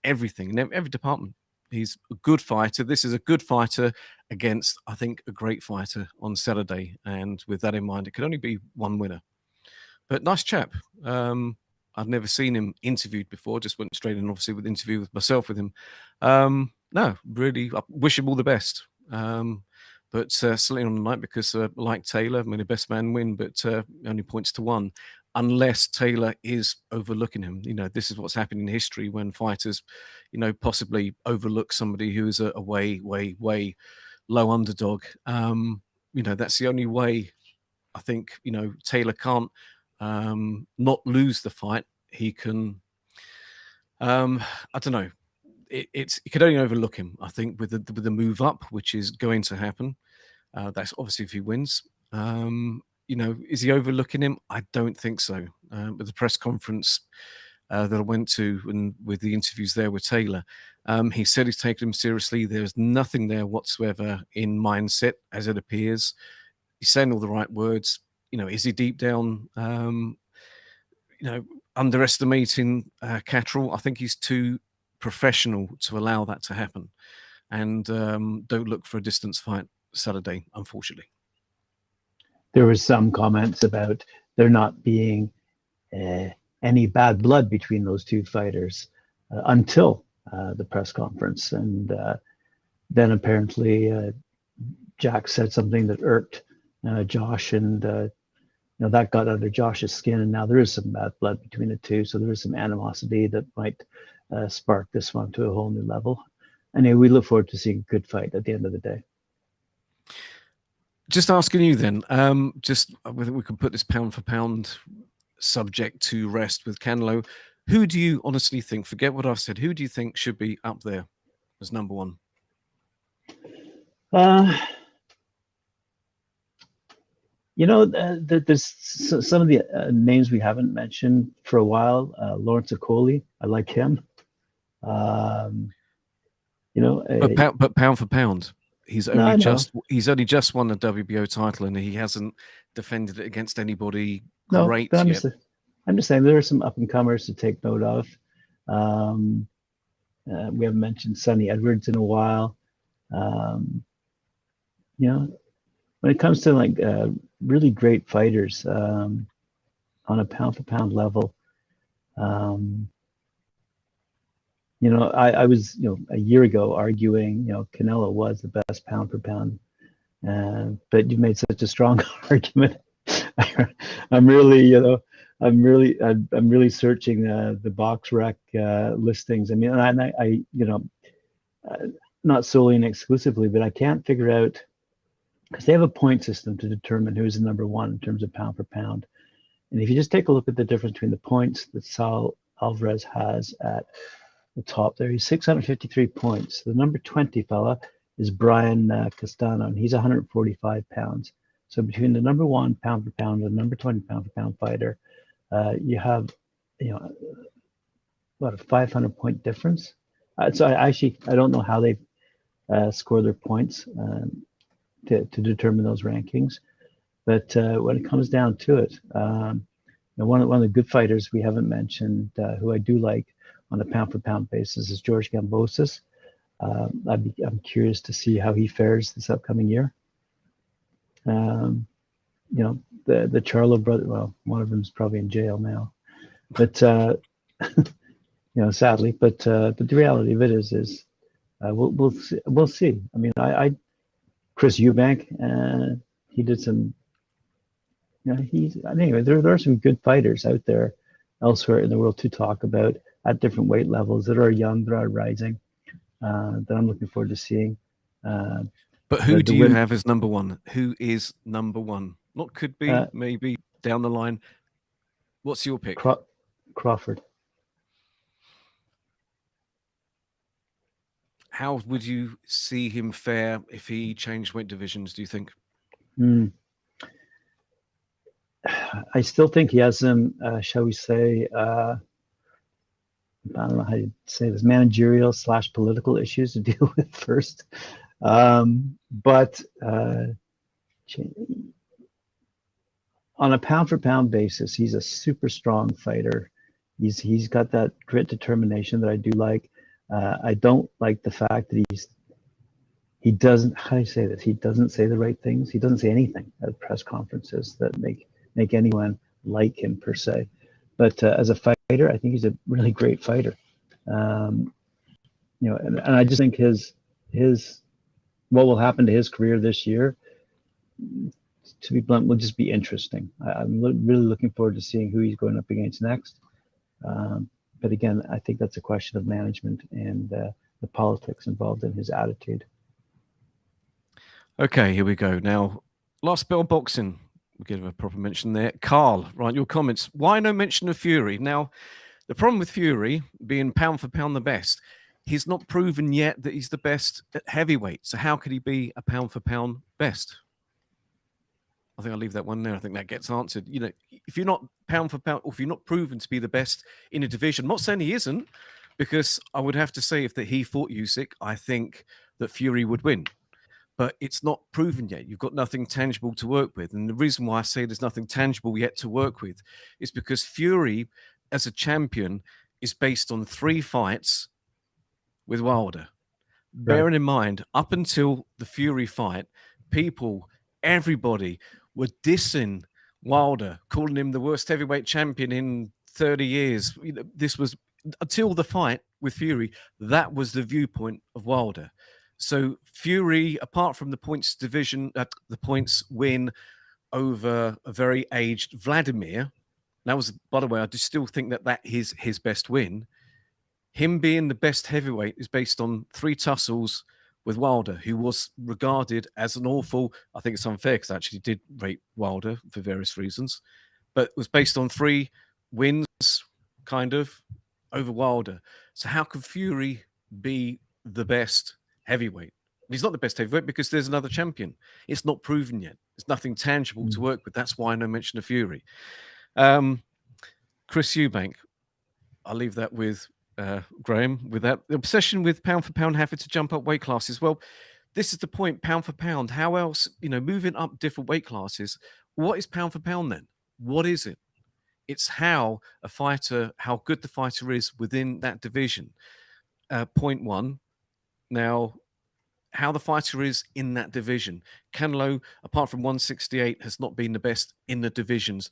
everything in every department. He's a good fighter. This is a good fighter against, I think, a great fighter on Saturday. And with that in mind, it could only be one winner. But nice chap. I've never seen him interviewed before. Just went straight in, obviously, with the interview with myself with him. No, really, I wish him all the best. But certainly on the night, because like Taylor, I mean, the best man win, but only points to one. Unless Taylor is overlooking him. This is what's happened in history when fighters, possibly overlook somebody who is a way, way, way low underdog. That's the only way I think, Taylor can't not lose the fight. He can, I don't know. It could only overlook him, I think, with the move up, which is going to happen. That's obviously if he wins. Is he overlooking him? I don't think so. With the press conference that I went to and with the interviews there with Taylor, he said he's taken him seriously. There's nothing there whatsoever in mindset, as it appears. He's saying all the right words. Is he deep down, underestimating Catterall? I think he's too professional to allow that to happen. And don't look for a distance fight Saturday, unfortunately. There was some comments about there not being any bad blood between those two fighters until the press conference. And then apparently Jack said something that irked Josh, and that got under Josh's skin. And now there is some bad blood between the two. So there is some animosity that might spark this one to a whole new level. Anyway, we look forward to seeing a good fight at the end of the day. Just asking you then, just whether we can put this pound for pound subject to rest with Canelo. Who do you honestly think, forget what I've said, who do you think should be up there as number one? There's some of the names we haven't mentioned for a while. Lawrence Okoli, I like him. But pound for pound, he's only just won the WBO title, and he hasn't defended it against anybody great yet. I'm just saying there are some up and comers to take note of. We haven't mentioned Sonny Edwards in a while. When it comes to like really great fighters on a pound for pound level, I was a year ago arguing Canelo was the best pound for pound, but you made such a strong argument. I'm really searching the box rec listings. I mean, I not solely and exclusively, but I can't figure out, because they have a point system to determine who's the number one in terms of pound for pound. And if you just take a look at the difference between the points that Saul Alvarez has at the top there, he's 653 points. The number 20 fella is Brian Castano, and he's 145 pounds. So between the number one pound for pound and the number 20 pound for pound fighter, you have, about a 500 point difference. So I don't know how they score their points to determine those rankings, but when it comes down to it, one of the good fighters we haven't mentioned, who I do like on a pound for pound basis, is George Gambosis. I'm curious to see how he fares this upcoming year. The Charlo brother, well, one of them is probably in jail now, but sadly, but the reality of it is we'll see. I mean, Chris Eubank, he did some, anyway, there are some good fighters out there elsewhere in the world to talk about at different weight levels that are young, that are rising, that I'm looking forward to seeing. But who do you have as number one? Who is number one? Not could be, maybe down the line. What's your pick? Crawford. How would you see him fare if he changed weight divisions, do you think? I still think he has some, shall we say, I don't know how you say this, managerial / political issues to deal with first. But on a pound for pound basis, he's a super strong fighter. He's got that grit, determination that I do like. I don't like the fact that he doesn't, how do you say this? He doesn't say the right things. He doesn't say anything at press conferences that make anyone like him per se. But as a fighter, I think he's a really great fighter. And I just think his what will happen to his career this year, to be blunt, will just be interesting. I'm really looking forward to seeing who he's going up against next. But again, I think that's a question of management and the politics involved in his attitude. Okay, here we go. Now, last bit on boxing. We'll give a proper mention there. Carl, right, your comments. Why no mention of Fury? Now, the problem with Fury being pound for pound the best, he's not proven yet that he's the best at heavyweight. So how could he be a pound for pound best? I think I'll leave that one there. I think that gets answered. If you're not pound for pound, or if you're not proven to be the best in a division, I'm not saying he isn't, because I would have to say if that he fought Usyk, I think that Fury would win. But it's not proven yet. You've got nothing tangible to work with. And the reason why I say there's nothing tangible yet to work with is because Fury, as a champion, is based on 3 fights with Wilder. Right. Bearing in mind, up until the Fury fight, everybody were dissing Wilder, calling him the worst heavyweight champion in 30 years. This was, until the fight with Fury, that was the viewpoint of Wilder. So Fury, apart from the points division, the points win over a very aged Vladimir, that was, by the way, I just still think that is his best win. Him being the best heavyweight is based on 3 tussles with Wilder, who was regarded as an awful, I think it's unfair because I actually did rate Wilder for various reasons, but it was based on 3 wins, kind of, over Wilder. So how could Fury be the best heavyweight? He's not the best heavyweight because there's another champion. It's not proven yet. There's nothing tangible to work with. That's why no mention of Fury. Chris Eubank, I'll leave that with Graham. With that, the obsession with pound for pound having to jump up weight classes. Well, this is the point, pound for pound. How else, moving up different weight classes, what is pound for pound then? What is it? It's how good the fighter is within that division. Point one. Now, how the fighter is in that division. Canelo, apart from 168, has not been the best in the divisions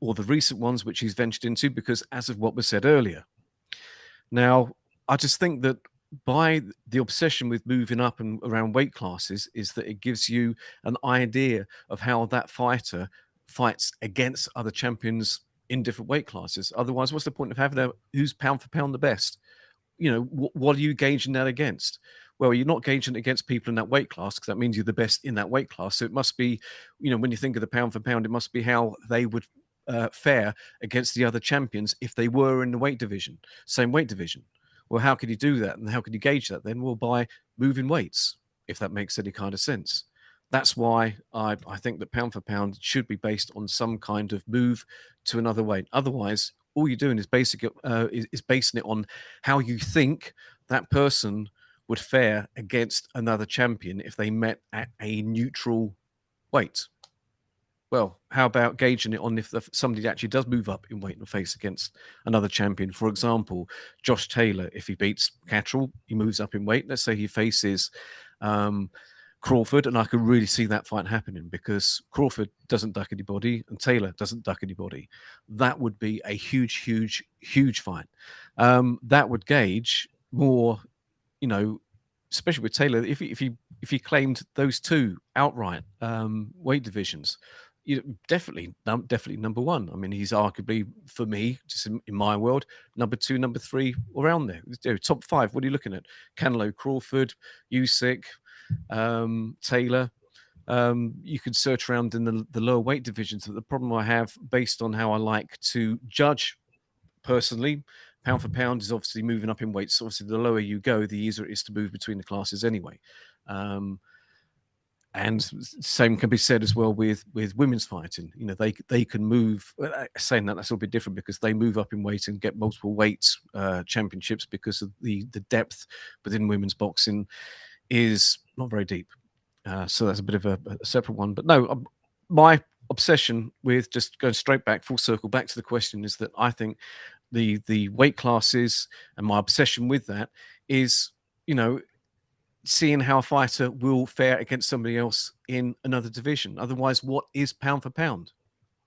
or the recent ones which he's ventured into, because as of what was said earlier. Now, I just think that by the obsession with moving up and around weight classes is that it gives you an idea of how that fighter fights against other champions in different weight classes. Otherwise, what's the point of having who's pound for pound the best? What are you gauging that against? Well, you're not gauging it against people in that weight class, because that means you're the best in that weight class. So it must be, when you think of the pound for pound, it must be how they would fare against the other champions if they were in the weight division, same weight division. Well, how could you do that? And how could you gauge that then? Well, by moving weights, if that makes any kind of sense. That's why I think that pound for pound should be based on some kind of move to another weight. Otherwise, all you're doing is basing it on how you think that person would fare against another champion if they met at a neutral weight. Well, how about gauging it on if somebody actually does move up in weight and face against another champion? For example, Josh Taylor, if he beats Catterall, he moves up in weight. Let's say he faces Crawford, and I could really see that fight happening, because Crawford doesn't duck anybody and Taylor doesn't duck anybody. That would be a huge, huge, huge fight. That would gauge more, especially with Taylor, if he claimed those two outright weight divisions. Definitely number one. I mean, he's arguably, for me, just in my world, number two, number three, around there. Top five. What are you looking at? Canelo, Crawford, Usyk, Taylor. You could search around in the lower weight divisions. But the problem I have, based on how I like to judge personally, pound for pound is obviously moving up in weight. So obviously, the lower you go, the easier it is to move between the classes anyway. And same can be said as well with women's fighting. They can move. Saying that's a little bit different, because they move up in weight and get multiple weights championships, because of the depth within women's boxing is not very deep. So that's a bit of a separate one. But no, my obsession with, just going straight back, full circle back to the question, is that I think the weight classes, and my obsession with that is, seeing how a fighter will fare against somebody else in another division. Otherwise, what is pound for pound?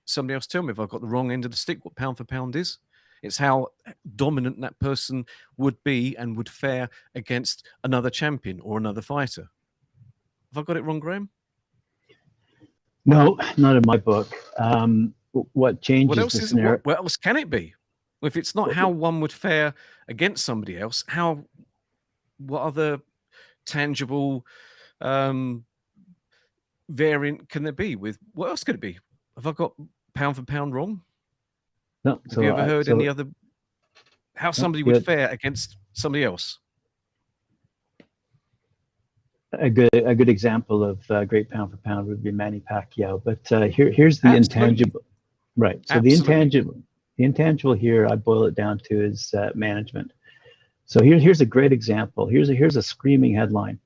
Somebody else tell me if I've got the wrong end of the stick what pound for pound is. It's how dominant that person would be and would fare against another champion or another fighter. Have I got it wrong, Graham? No, not in my book. What changes the scenario? What else can it be? If it's not how one would fare against somebody else, what other tangible variant can there be? With what else could it be? Have I got pound for pound wrong? No. Have you ever heard any other, how somebody would fare against somebody else? A good example of great pound for pound would be Manny Pacquiao. But here's the intangible. Right. So the intangible here, I boil it down to, is management. So here's a great example. Here's a screaming headline.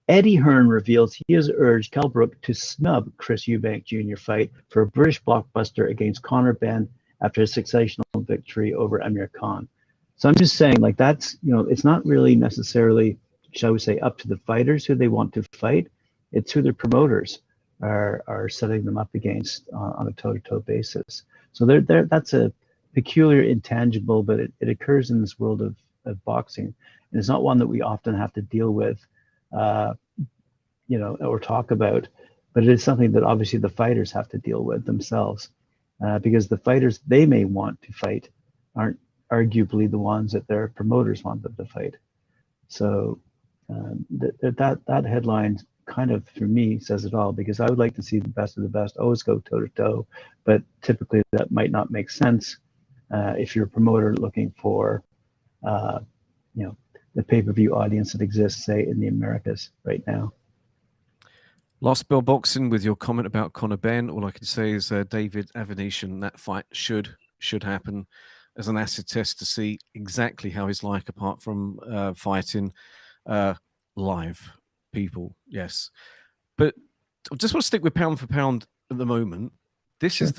Eddie Hearn reveals he has urged Kell Brook to snub Chris Eubank Jr. fight for a British blockbuster against Conor Benn after a sensational victory over Amir Khan. So I'm just saying, like, that's, it's not really necessarily, shall we say, up to the fighters who they want to fight. It's who their promoters are setting them up against on a toe-to-toe basis. So that's a peculiar intangible, but it occurs in this world of boxing, and it's not one that we often have to deal with, or talk about, but it is something that obviously the fighters have to deal with themselves, because the fighters they may want to fight aren't arguably the ones that their promoters want them to fight. So that headline kind of, for me, says it all, because I would like to see the best of the best always go toe to toe, but typically that might not make sense if you're a promoter looking for, the pay-per-view audience that exists, say, in the Americas right now. Last Bell Boxing, with your comment about Conor Benn, all I can say is David Avenetian, that fight should happen as an acid test to see exactly how he's like, apart from fighting live people. Yes. But I just want to stick with pound for pound at the moment. This is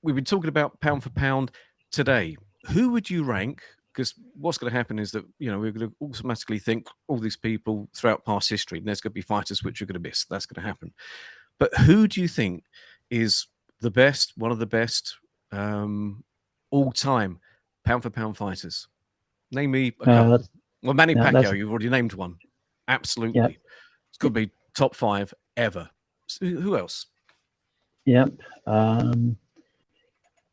we've been talking about pound for pound today. Who would you rank? Because what's going to happen is that, we're going to automatically think all these people throughout past history, and there's going to be fighters which are going to miss. That's going to happen. But who do you think is the best, one of the best all-time pound-for-pound fighters? Name me a couple. Well, Manny Pacquiao, you've already named one. Absolutely. Yep. It's got to be top 5 ever. So who else? Yep.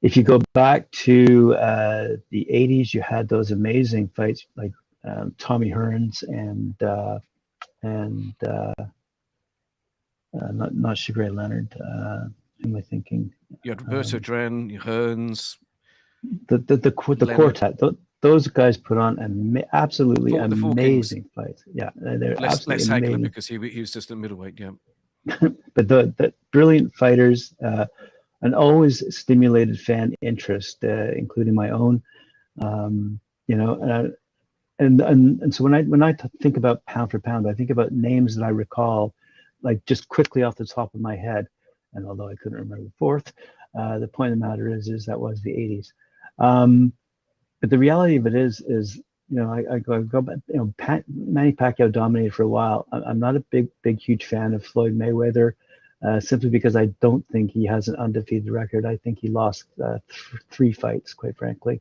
If you go back to the 80s, you had those amazing fights like Tommy Hearns and not Sugar Leonard. Who am I thinking? You had Roberto Duran, Hearns. The quartet. Those guys put on absolutely amazing fights. Yeah, they're less Hagler because he was just a middleweight. Yeah. But the brilliant fighters. And always stimulated fan interest, including my own. And so when I think about pound for pound, I think about names that I recall, like just quickly off the top of my head. And although I couldn't remember the fourth, the point of the matter is that was the 80s. But the reality of it is I go back. Manny Pacquiao dominated for a while. I'm not a big huge fan of Floyd Mayweather. Simply because I don't think he has an undefeated record. I think he lost 3 fights, quite frankly.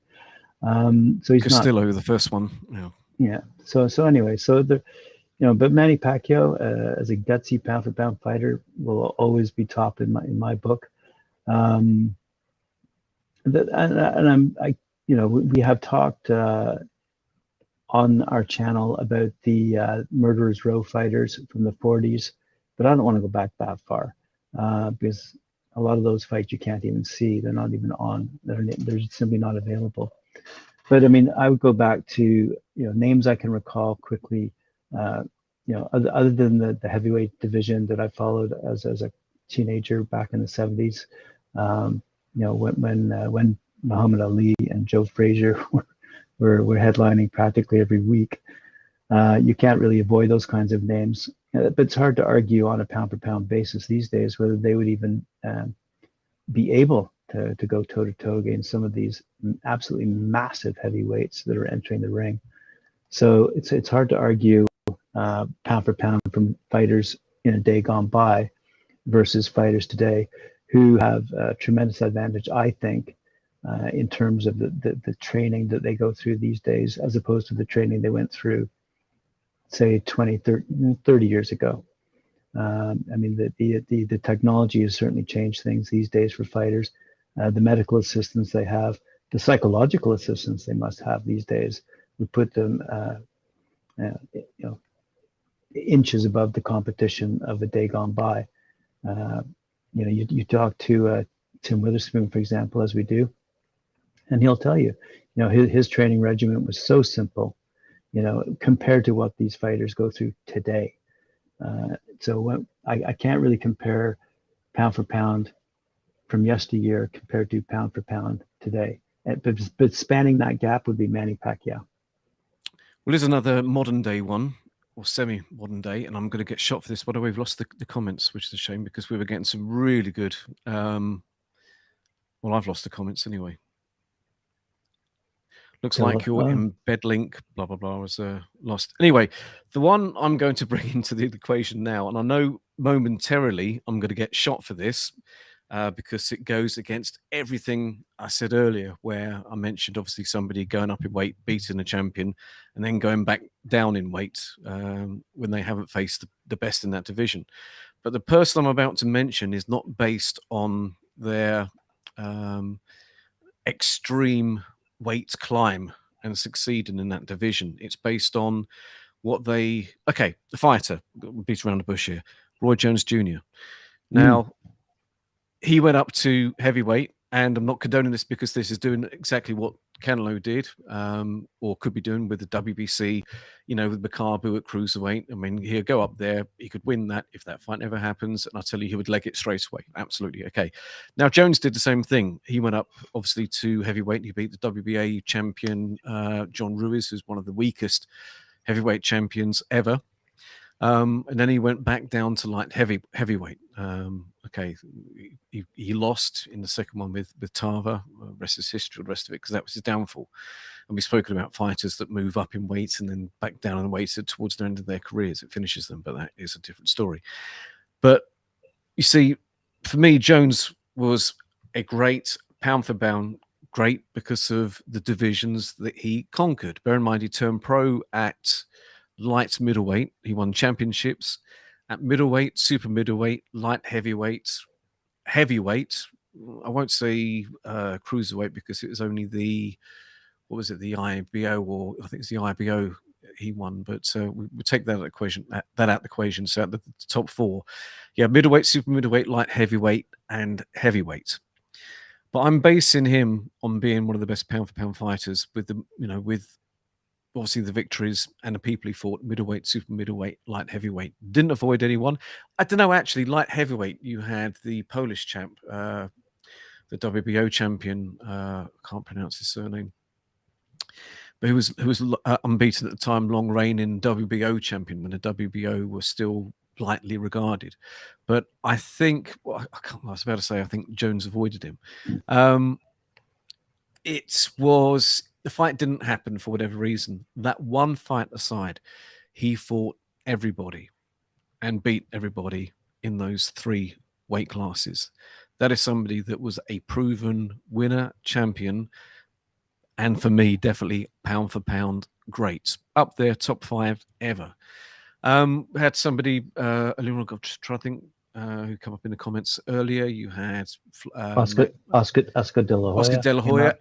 So he's Castillo, the first one. Yeah. Yeah. So anyway, but Manny Pacquiao as a gutsy pound for pound fighter will always be top in my book. We have talked on our channel about the Murderers Row fighters from the 40s. But I don't want to go back that far because a lot of those fights you can't even see. They're not even on. They're simply not available. But I mean, I would go back to names I can recall quickly. Other than the heavyweight division that I followed as a teenager back in the 70s. When Muhammad Ali and Joe Frazier were headlining practically every week. You can't really avoid those kinds of names. But it's hard to argue on a pound-for-pound basis these days whether they would even be able to go toe-to-toe against some of these absolutely massive heavyweights that are entering the ring. So it's hard to argue pound-for-pound from fighters in a day gone by versus fighters today who have a tremendous advantage, I think, in terms of the training that they go through these days as opposed to the training they went through, say 20, 30 years ago. I mean, the technology has certainly changed things these days for fighters. The medical assistance they have, the psychological assistance they must have these days would put them, inches above the competition of a day gone by. You talk to Tim Witherspoon, for example, as we do, and he'll tell you, his training regimen was so simple, compared to what these fighters go through today. So I can't really compare pound for pound from yesteryear compared to pound for pound today. But spanning that gap would be Manny Pacquiao. Well, there's another modern day one, or semi-modern day, and I'm going to get shot for this. By the way, we've lost the comments, which is a shame because we were getting some really good. Well, I've lost the comments anyway. Looks like your embed link, blah, blah, blah, was lost. Anyway, the one I'm going to bring into the equation now, and I know momentarily I'm going to get shot for this because it goes against everything I said earlier, where I mentioned obviously somebody going up in weight, beating a champion, and then going back down in weight when they haven't faced the best in that division. But the person I'm about to mention is not based on their extreme weight climb and succeeding in that division. It's based on what the fighter, beat around the bush here, Roy Jones Jr. Now, he went up to heavyweight and I'm not condoning this because this is doing exactly what Canelo did, or could be doing with the WBC, with Makabu at cruiserweight. I mean, he'll go up there, he could win that if that fight never happens, and I'll tell you, he would leg it straight away. Absolutely. Okay. Now, Jones did the same thing. He went up, obviously, to heavyweight. He beat the WBA champion, John Ruiz, who's one of the weakest heavyweight champions ever. And then he went back down to light heavyweight. Okay, he lost in the second one with Tava. Rest is history, the rest of it, because that was his downfall. And we've spoken about fighters that move up in weight and then back down in weight towards the end of their careers. It finishes them, but that is a different story. But you see, for me, Jones was a great pound for pound, great because of the divisions that he conquered. Bear in mind, he turned pro at light middleweight. He won championships at middleweight, super middleweight, light heavyweight, heavyweight. I won't say cruiserweight because it was only the IBO, or I think it's the IBO he won. But we take that out of the equation. So at the top four, middleweight, super middleweight, light heavyweight, and heavyweight. But I'm basing him on being one of the best pound for pound fighters with obviously the victories and the people he fought: middleweight, super middleweight, light heavyweight. Didn't avoid anyone. I don't know, actually, light heavyweight, you had the Polish champ, the WBO champion, I can't pronounce his surname, but who was unbeaten at the time, long reigning WBO champion when the WBO was still lightly regarded. But I think, I was about to say, I think Jones avoided him. The fight didn't happen for whatever reason. That one fight aside, he fought everybody and beat everybody in those three weight classes. That is somebody that was a proven winner, champion, and for me, definitely pound for pound great. Up there, top 5 ever. Had somebody, I try to think, who come up in the comments earlier. You had Oscar De La Hoya. Oscar De La Hoya,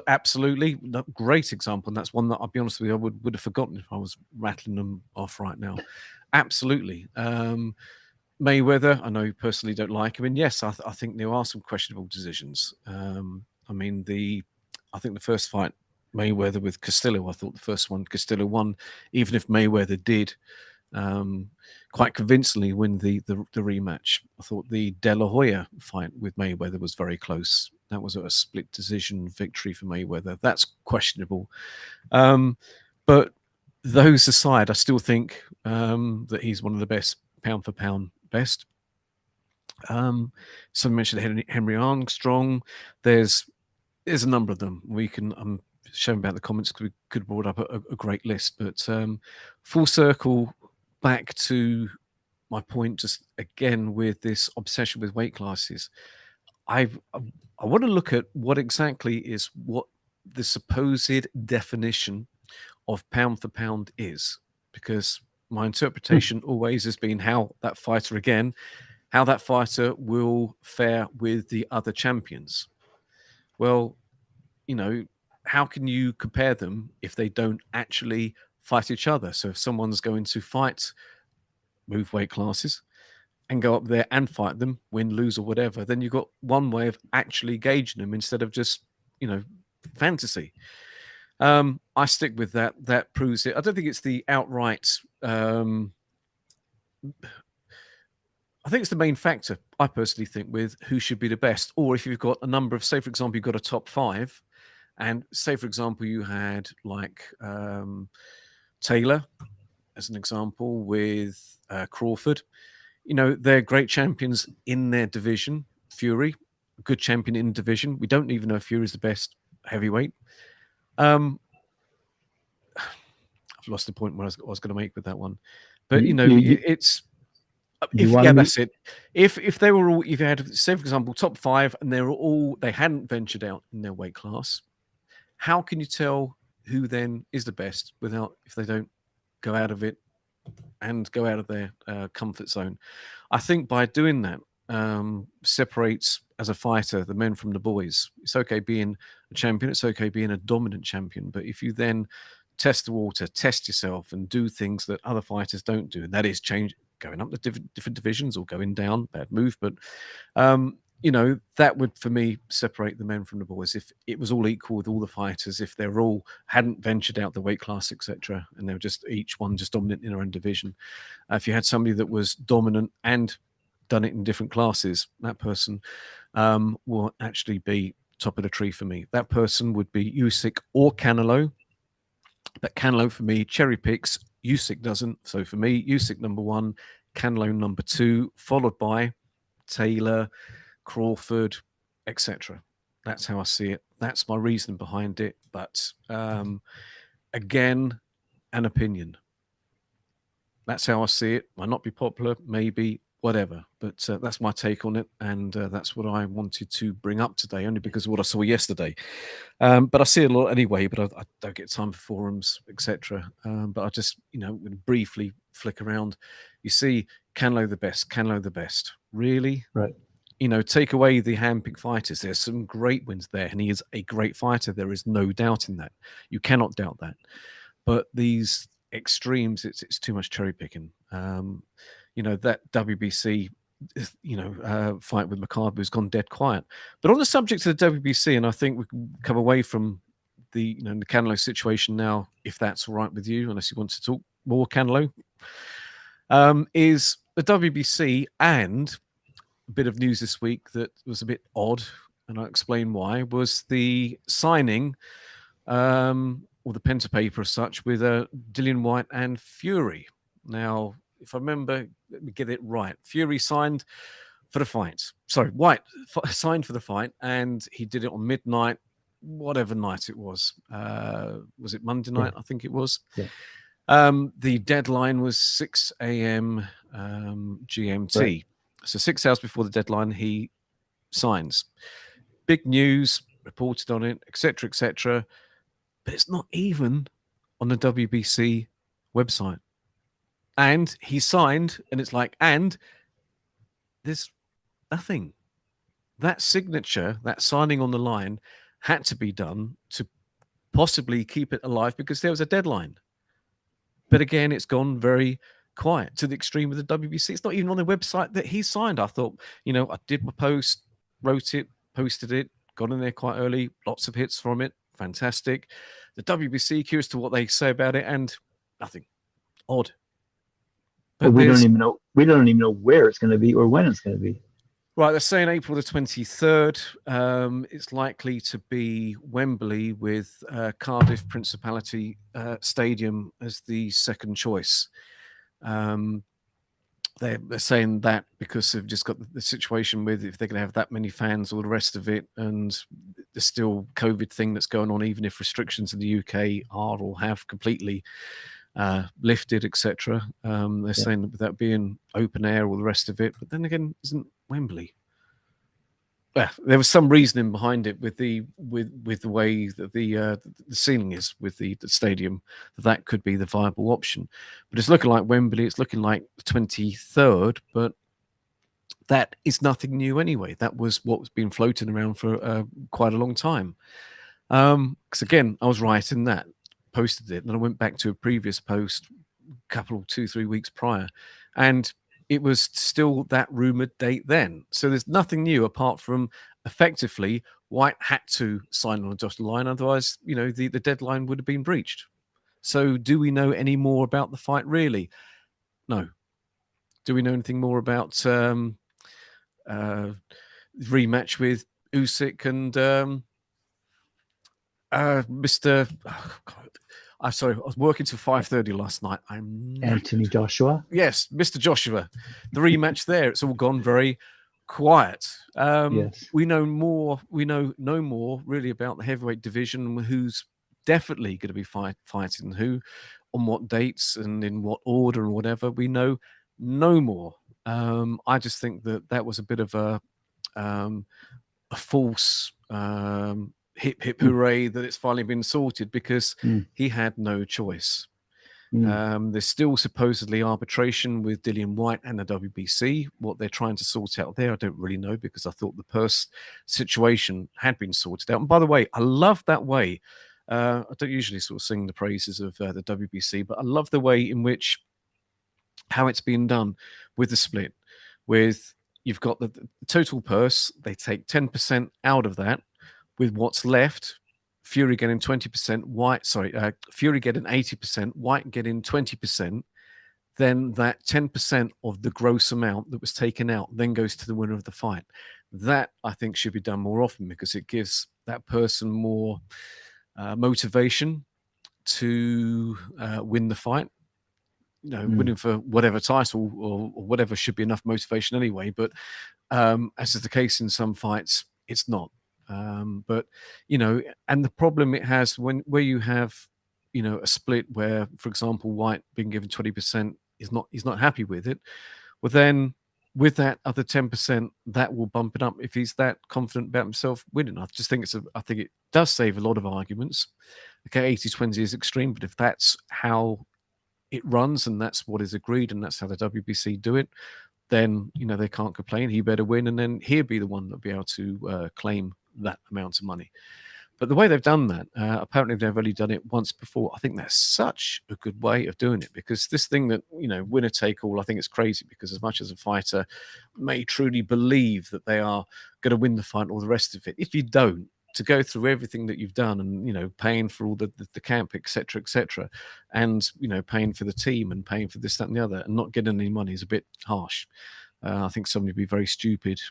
absolutely. Great example. And that's one that, I'll be honest with you, I would have forgotten if I was rattling them off right now. Absolutely. Mayweather, I know you personally don't like him. And yes, I think there are some questionable decisions. I think the first fight, Mayweather with Castillo, I thought the first one Castillo won, even if Mayweather did quite convincingly win the rematch. I thought the De La Hoya fight with Mayweather was very close. That was a split decision victory for Mayweather. That's questionable. But those aside, I still think that he's one of the best pound for pound best. Someone mentioned Henry Armstrong. There's a number of them. We can showing about the comments because we could have brought up a great list. But full circle back to my point, just again with this obsession with weight classes, I want to look at what exactly is what the supposed definition of pound for pound is, because my interpretation always has been how that fighter will fare with the other champions. Well, how can you compare them if they don't actually fight each other? So if someone's going to fight, move weight classes, and go up there and fight them, win, lose, or whatever, then you've got one way of actually gauging them instead of just, fantasy. I stick with that. That proves it. I don't think it's the outright... I think it's the main factor, I personally think, with who should be the best. Or if you've got a number of, say, for example, you've got a top 5, and say, for example, you had like Taylor, as an example, with Crawford. They're great champions in their division. Fury, a good champion in division. We don't even know if Fury's the best heavyweight. I've lost the point where I was going to make with that one. But, it's... that's it. If they were all, if you had, say, for example, top 5, and they hadn't ventured out in their weight class, how can you tell who then is the best if they don't go out of it and go out of their comfort zone? I think by doing that, separates, as a fighter, the men from the boys. It's okay being a champion. It's okay being a dominant champion. But if you then test the water, test yourself, and do things that other fighters don't do, and that is going up to different divisions or going down, bad move, but that would, for me, separate the men from the boys. If it was all equal with all the fighters, if they're all hadn't ventured out the weight class, etc., and they were just each one just dominant in their own division. If you had somebody that was dominant and done it in different classes, that person will actually be top of the tree for me. That person would be Usyk or Canelo. But Canelo, for me, cherry picks. Usyk doesn't. So for me, Usyk number 1, Canelo number 2, followed by Taylor, Crawford, etc. That's how I see it. That's my reason behind it. But again, an opinion. That's how I see it. Might not be popular, maybe, whatever. But that's my take on it. And that's what I wanted to bring up today, only because of what I saw yesterday. But I see it a lot anyway, but I don't get time for forums, etc. But I just, briefly flick around. You see Canelo the best. Really? Right. Take away the handpicked fighters. There's some great wins there, and he is a great fighter. There is no doubt in that. You cannot doubt that. But these extremes, it's too much cherry picking. That WBC, fight with McCarthy has gone dead quiet. But on the subject of the WBC, and I think we can come away from the the Canelo situation now, if that's all right with you, unless you want to talk more Canelo, is the WBC and a bit of news this week that was a bit odd, and I'll explain why, was the signing or the pen to paper as such with Dillian Whyte and Fury. Now, if I remember, let me get it right. Fury signed for the fight. Sorry, Whyte signed for the fight, and he did it on midnight, whatever night it was. Was it Monday night? Yeah. I think it was. Yeah. The deadline was 6 a.m. GMT. Right. So 6 hours before the deadline, he signs. Big news, reported on it, etc., etc. But it's not even on the WBC website. And he signed, and it's like, and there's nothing. That signature, that signing on the line, had to be done to possibly keep it alive because there was a deadline. But again, it's gone very quiet to the extreme of the WBC. It's not even on the website that he signed. I thought, I did my post, wrote it, posted it, got in there quite early, lots of hits from it. Fantastic. The WBC, curious to what they say about it, and nothing. Odd. But we don't even know. We don't even know where it's going to be or when it's going to be. Right, they're saying April the 23rd. It's likely to be Wembley with Cardiff Principality Stadium as the second choice. They're saying that because they've just got the situation with if they're going to have that many fans, all the rest of it, and the still COVID thing that's going on, even if restrictions in the UK are or have completely lifted, etc. They're saying that without being open air, all the rest of it. But then again, isn't Wembley? Well, there was some reasoning behind it with the way that the ceiling is with the stadium, that could be the viable option. But it's looking like Wembley. It's looking like the 23rd, but that is nothing new anyway. That was what was being floating around for quite a long time. Because again, I was right in that. Posted it, and I went back to a previous post a couple, 2-3 weeks prior, and it was still that rumored date then. So there's nothing new apart from effectively Whyte had to sign on a dotted line, otherwise, the deadline would have been breached. So do we know any more about the fight? Really? No. Do we know anything more about rematch with Usyk and Mr. Oh, God. I'm sorry, I was working till 5:30 last night. Anthony Joshua. Yes, Mr. Joshua. The rematch there. It's all gone very quiet. Yes. We know more. We know no more really about the heavyweight division. Who's definitely going to be fighting who, on what dates and in what order and whatever. We know no more. I just think that was a bit of a false. Hip hip hooray that it's finally been sorted, because he had no choice. There's still supposedly arbitration with Dillian Whyte and the WBC. What they're trying to sort out there, I don't really know, because I thought the purse situation had been sorted out. And by the way, I love that way. I don't usually sort of sing the praises of the WBC, but I love the way in which how it's been done with the split, with you've got the total purse. They take 10% out of that, with what's left. Fury getting 20%, Fury getting 80%, White getting 20%. Then that 10% of the gross amount that was taken out then goes to the winner of the fight. That, I think, should be done more often, because it gives that person more motivation to win the fight. Winning for whatever title or whatever should be enough motivation anyway. But as is the case in some fights, it's not. But and the problem it has where you have a split where, for example, White being given 20% he's not happy with it. Well, then with that other 10%, that will bump it up if he's that confident about himself winning. I just think I think it does save a lot of arguments. Okay, 80-20 is extreme, but if that's how it runs and that's what is agreed and that's how the WBC do it, then they can't complain. He better win, and then he'll be the one that'll be able to claim that amount of money. But the way they've done that, apparently they've only done it once before. I think that's such a good way of doing it, because this thing that, winner take all, I think it's crazy, because as much as a fighter may truly believe that they are going to win the fight or the rest of it, if you don't, to go through everything that you've done and, paying for all the camp, et cetera, and, paying for the team and paying for this, that, and the other, and not getting any money is a bit harsh. I think somebody would be very stupid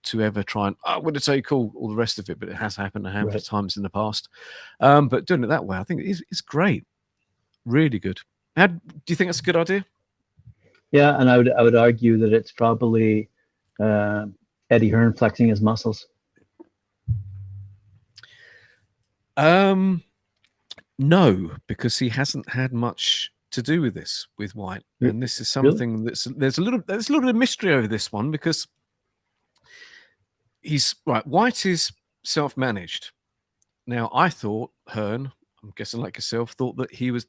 to ever try and winner take all the rest of it, but it has happened a handful of times in the past. But doing it that way, I think it's great, really good. Do you think that's a good idea? Yeah, and I would argue that it's probably Eddie Hearn flexing his muscles. No, because he hasn't had much to do with this with White, and this is something there's a little bit of mystery over this one, because White is self-managed. Now, I thought Hearn, I'm guessing like yourself, thought that he was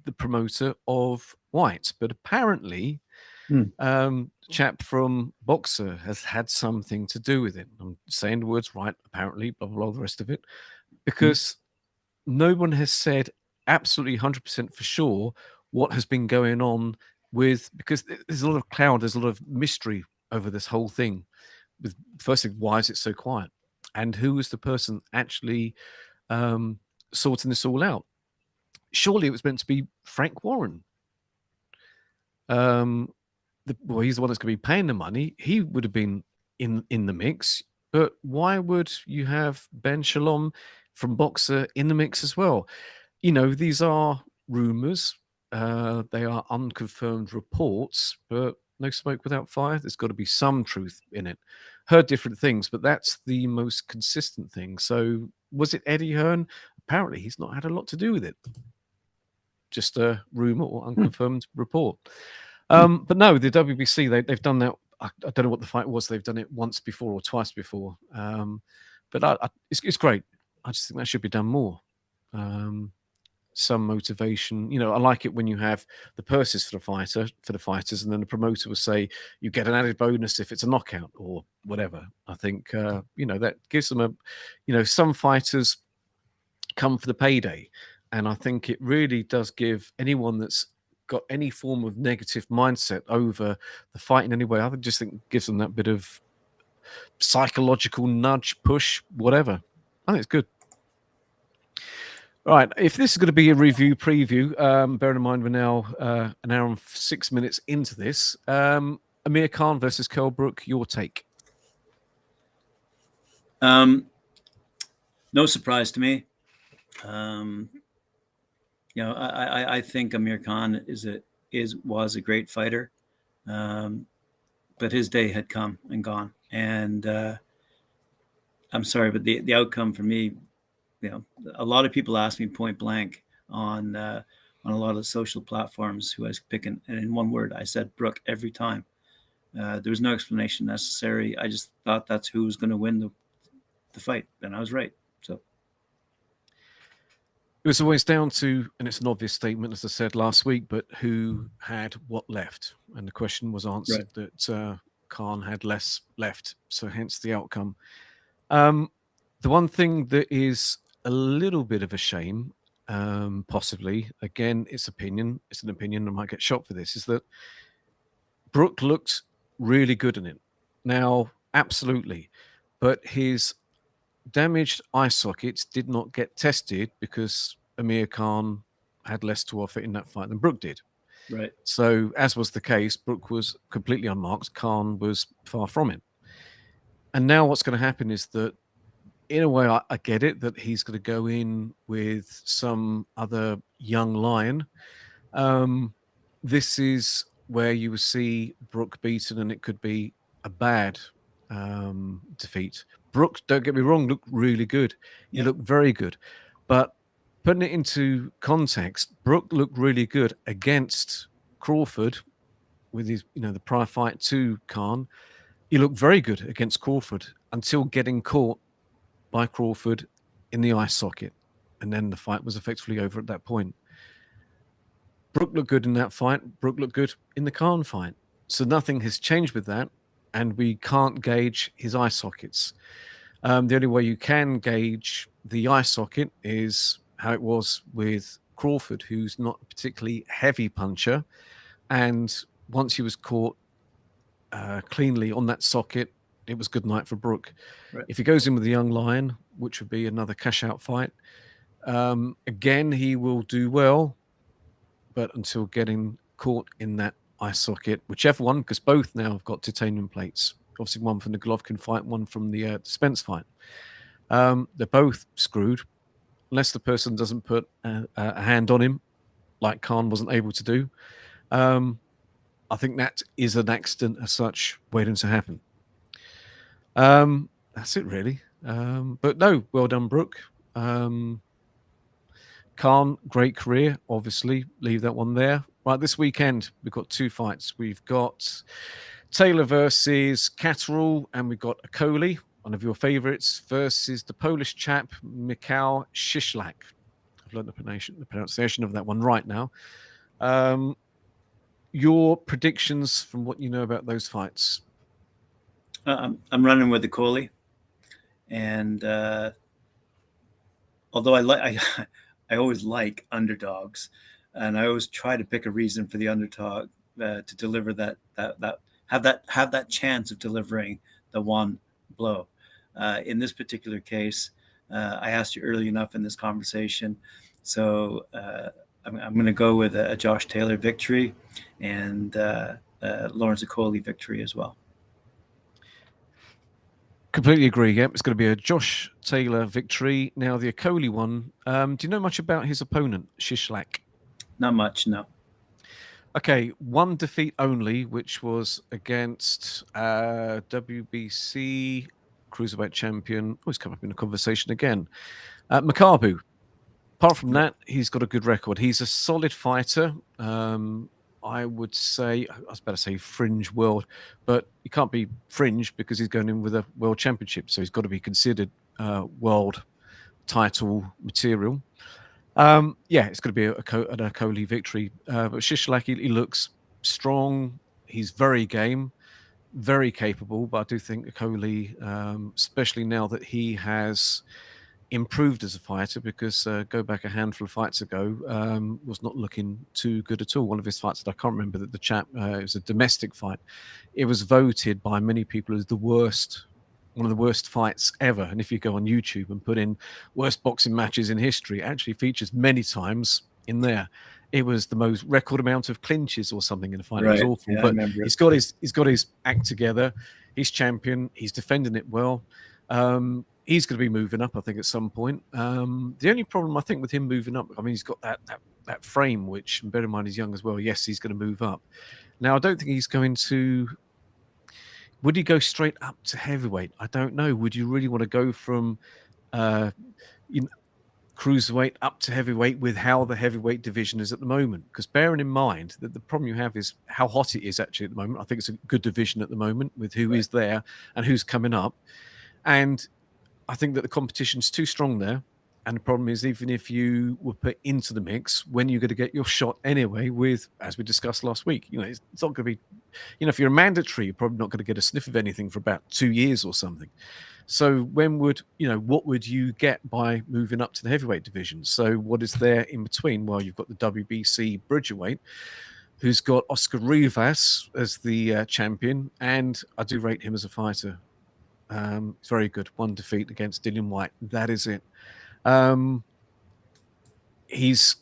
the promoter of White, but apparently, chap from Boxer has had something to do with it. I'm saying the words right, apparently, blah, blah, blah, the rest of it, because no one has said absolutely 100% for sure what has been going on because there's a lot of cloud, there's a lot of mystery over this whole thing. Firstly, why is it so quiet? And who is the person actually sorting this all out? Surely it was meant to be Frank Warren. He's the one that's going to be paying the money. He would have been in the mix. But why would you have Ben Shalom from Boxer in the mix as well? These are rumors. They are unconfirmed reports, but no smoke without fire. There's got to be some truth in it. Heard different things, but that's the most consistent thing. So was it Eddie Hearn? Apparently he's not had a lot to do with it. Just a rumor or unconfirmed report. But no, the WBC, they've done that. I don't know what the fight was. They've done it once before or twice before. But it's great. I just think that should be done more. Some motivation. I like it when you have the purses for the fighters, and then the promoter will say you get an added bonus if it's a knockout or whatever. I think that gives them some fighters come for the payday, and I think it really does give anyone that's got any form of negative mindset over the fight in any way, I just think gives them that bit of psychological nudge, push, whatever. I think it's good. All right, if this is going to be a review preview, bearing in mind we're now an hour and 6 minutes into this, Amir Khan versus Kell Brook, your take? No surprise to me. I think Amir Khan was a great fighter, but his day had come and gone. And I'm sorry, but the outcome for me, a lot of people ask me point blank on a lot of social platforms who I was picking, and in one word, I said Brook every time. There was no explanation necessary. I just thought that's who was going to win the fight, and I was right. So. It was always down to, and it's an obvious statement, as I said last week, but who had what left? And the question was answered that Khan had less left, so hence the outcome. The one thing that is a little bit of a shame, possibly, again, it's an opinion, I might get shot for this, is that Brook looked really good in it. Now, absolutely. But his damaged eye sockets did not get tested because Amir Khan had less to offer in that fight than Brook did. Right. So, as was the case, Brook was completely unmarked. Khan was far from it. And now what's going to happen is that, in a way, I get it, that he's going to go in with some other young lion. This is where you will see Brook beaten, and it could be a bad defeat. Brook, don't get me wrong, looked really good. He looked very good. But putting it into context, Brook looked really good against Crawford with his, the prior fight to Khan. He looked very good against Crawford until getting caught by Crawford in the eye socket. And then the fight was effectively over at that point. Brook looked good in that fight. Brook looked good in the Khan fight. So nothing has changed with that. And we can't gauge his eye sockets. The only way you can gauge the eye socket is how it was with Crawford, who's not a particularly heavy puncher. And once he was caught cleanly on that socket, it was good night for Brook. Right. If he goes in with the young lion, which would be another cash-out fight, again, he will do well, but until getting caught in that eye socket, whichever one, because both now have got titanium plates. Obviously, one from the Golovkin fight, one from the Spence fight. They're both screwed, unless the person doesn't put a hand on him, like Khan wasn't able to do. I think that is an accident as such waiting to happen. That's it, really. But no, well done, Brook. Khan, great career, obviously. Leave that one there. Right, this weekend, we've got two fights. We've got Taylor versus Catterall, and we've got Akoli, one of your favorites, versus the Polish chap, Michał Szyslak. I've learned the pronunciation of that one right now. Your predictions from what you know about those fights? I'm running with the Akoli, and although I always like underdogs, and I always try to pick a reason for the underdog to deliver that have that chance of delivering the one blow. In this particular case, I asked you early enough in this conversation, so I'm going to go with a Josh Taylor victory and Lawrence Akoli victory as well. Completely agree. Yep, it's going to be a Josh Taylor victory. Now, the Akoli one, do you know much about his opponent, Szyslak? Not much, no. Okay, one defeat only, which was against WBC Cruiserweight champion. Always come up in a conversation again. Makabu. Apart from that, he's got a good record. He's a solid fighter. I would say, I was about to say fringe world, but he can't be fringe because he's going in with a world championship. So he's got to be considered world title material. It's going to be an Akoli victory. But Szyslak, he looks strong. He's very game, very capable. But I do think Akoli, especially now that he has improved as a fighter, because go back a handful of fights ago, was not looking too good at all. One of his fights that I can't remember, that the chap, it was a domestic fight. It was voted by many people as one of the worst fights ever. And if you go on YouTube and put in worst boxing matches in history, it actually features many times in there. It was the most record amount of clinches or something in a fight. Right. It was awful. Yeah, but he's got his act together. He's champion. He's defending it well. He's going to be moving up, I think, at some point. The only problem, I think, with him moving up, I mean, he's got that frame, which, bear in mind, he's young as well. Yes, he's going to move up. Now, I don't think he's going to... Would he go straight up to heavyweight? I don't know. Would you really want to go from cruiserweight up to heavyweight with how the heavyweight division is at the moment? Because bearing in mind that the problem you have is how hot it is actually at the moment. I think it's a good division at the moment with who is there and who's coming up. And I think that the competition's too strong there. And the problem is, even if you were put into the mix, when you're going to get your shot anyway with, as we discussed last week, it's not going to be, if you're a mandatory, you're probably not going to get a sniff of anything for about 2 years or something. So what would you get by moving up to the heavyweight division? So what is there in between? Well, you've got the WBC Bridgerweight. who's got Oscar Rivas as the champion, and I do rate him as a fighter. It's very good. 1 defeat against Dillian White. That is it. He's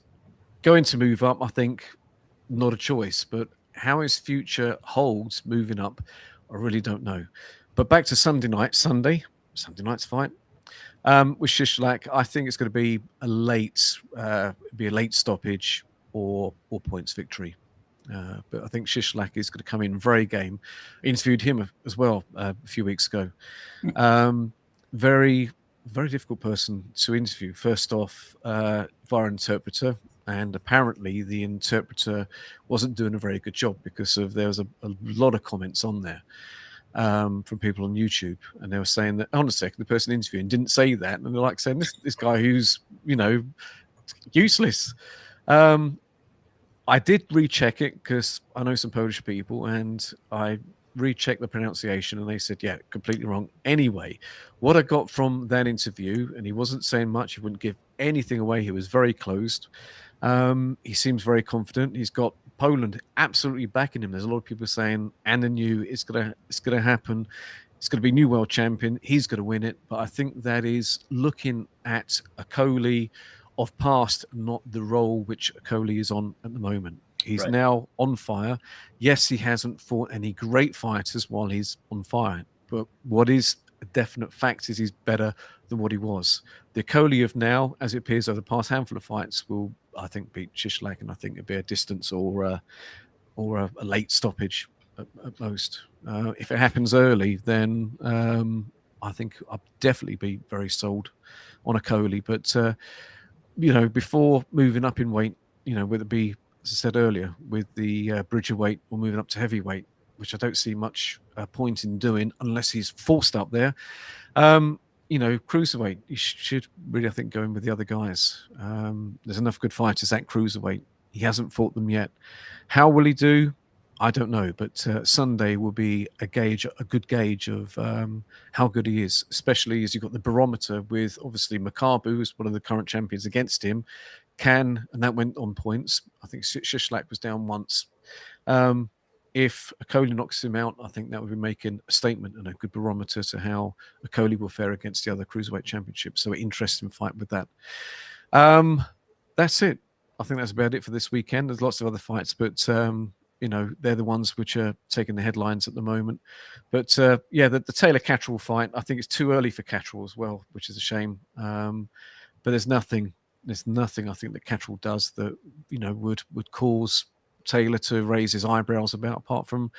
going to move up, I think. Not a choice, but how his future holds moving up, I really don't know. But back to Sunday night's fight. With Shishlak, I think it's going to be a late stoppage or points victory. But I think Shishlak is going to come in very game. I interviewed him as well a few weeks ago. Very, very difficult person to interview. First off, via interpreter, and apparently the interpreter wasn't doing a very good job because there was a lot of comments on there. From people on YouTube, and they were saying that, on a second, the person interviewing didn't say that, and they're like saying this guy who's useless. I did recheck it because I know some Polish people, and I rechecked the pronunciation, and they said, yeah, completely wrong. Anyway, what I got from that interview, and he wasn't saying much, he wouldn't give anything away, he was very closed. He seems very confident. He's got Poland absolutely backing him. There's a lot of people saying, and the new, it's gonna happen. It's going to be new world champion. He's going to win it. But I think that is looking at a Coley of past, not the role which Coley is on at the moment. He's now on fire. Yes, he hasn't fought any great fighters while he's on fire. But what is a definite fact is he's better than what he was. The Coley of now, as it appears over the past handful of fights, will, I think, beat Shishlak, and I think it'll be a distance or a late stoppage at most. If it happens early, then I think I'll definitely be very sold on a Coley. But before moving up in weight, whether it be, as I said earlier, with the bridger weight or moving up to heavyweight, which I don't see much point in doing unless he's forced up there. Cruiserweight, you should really, I think, go in with the other guys. There's enough good fighters at cruiserweight. He hasn't fought them yet. How will he do? I don't know, but Sunday will be a good gauge of how good he is, especially as you've got the barometer with, obviously, Makabu, who's one of the current champions against him, and that went on points. I think Shishlak was down once. If Coley knocks him out, I think that would be making a statement and a good barometer to how Coley will fare against the other cruiserweight championships. So, an interesting fight with that. That's it. I think that's about it for this weekend. There's lots of other fights, but they're the ones which are taking the headlines at the moment. But the Taylor Catterall fight, I think it's too early for Catterall as well, which is a shame. But there's nothing I think that Catterall does that would cause Taylor to raise his eyebrows about, apart from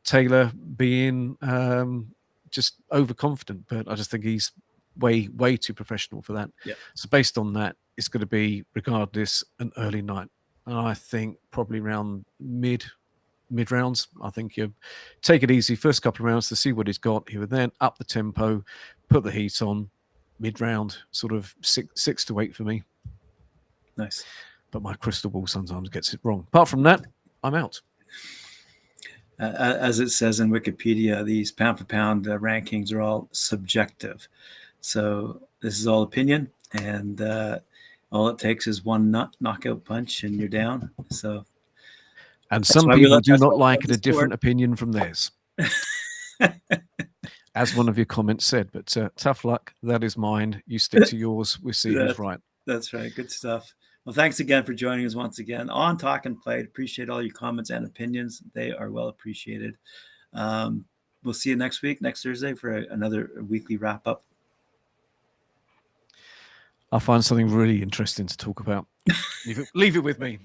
Taylor being just overconfident. But I just think he's way too professional for that. Yeah. So based on that, it's going to be, regardless, an early night. And I think probably around mid rounds. I think you take it easy first couple of rounds to see what he's got. He would then up the tempo, put the heat on, mid round, sort of 6 to 8 for me. Nice. But my crystal ball sometimes gets it wrong. Apart from that, I'm out. As it says in Wikipedia, these pound for pound rankings are all subjective. So this is all opinion, and all it takes is one knockout punch and you're down. So, and some people do not like a different opinion from theirs, as one of your comments said. But tough luck. That is mine. You stick to yours. We'll see who's right. That's right. Good stuff. Well, thanks again for joining us once again on Talkin Fight. Appreciate all your comments and opinions. They are well appreciated. We'll see you next week, next Thursday, for another weekly wrap up. I'll find something really interesting to talk about. Leave it with me.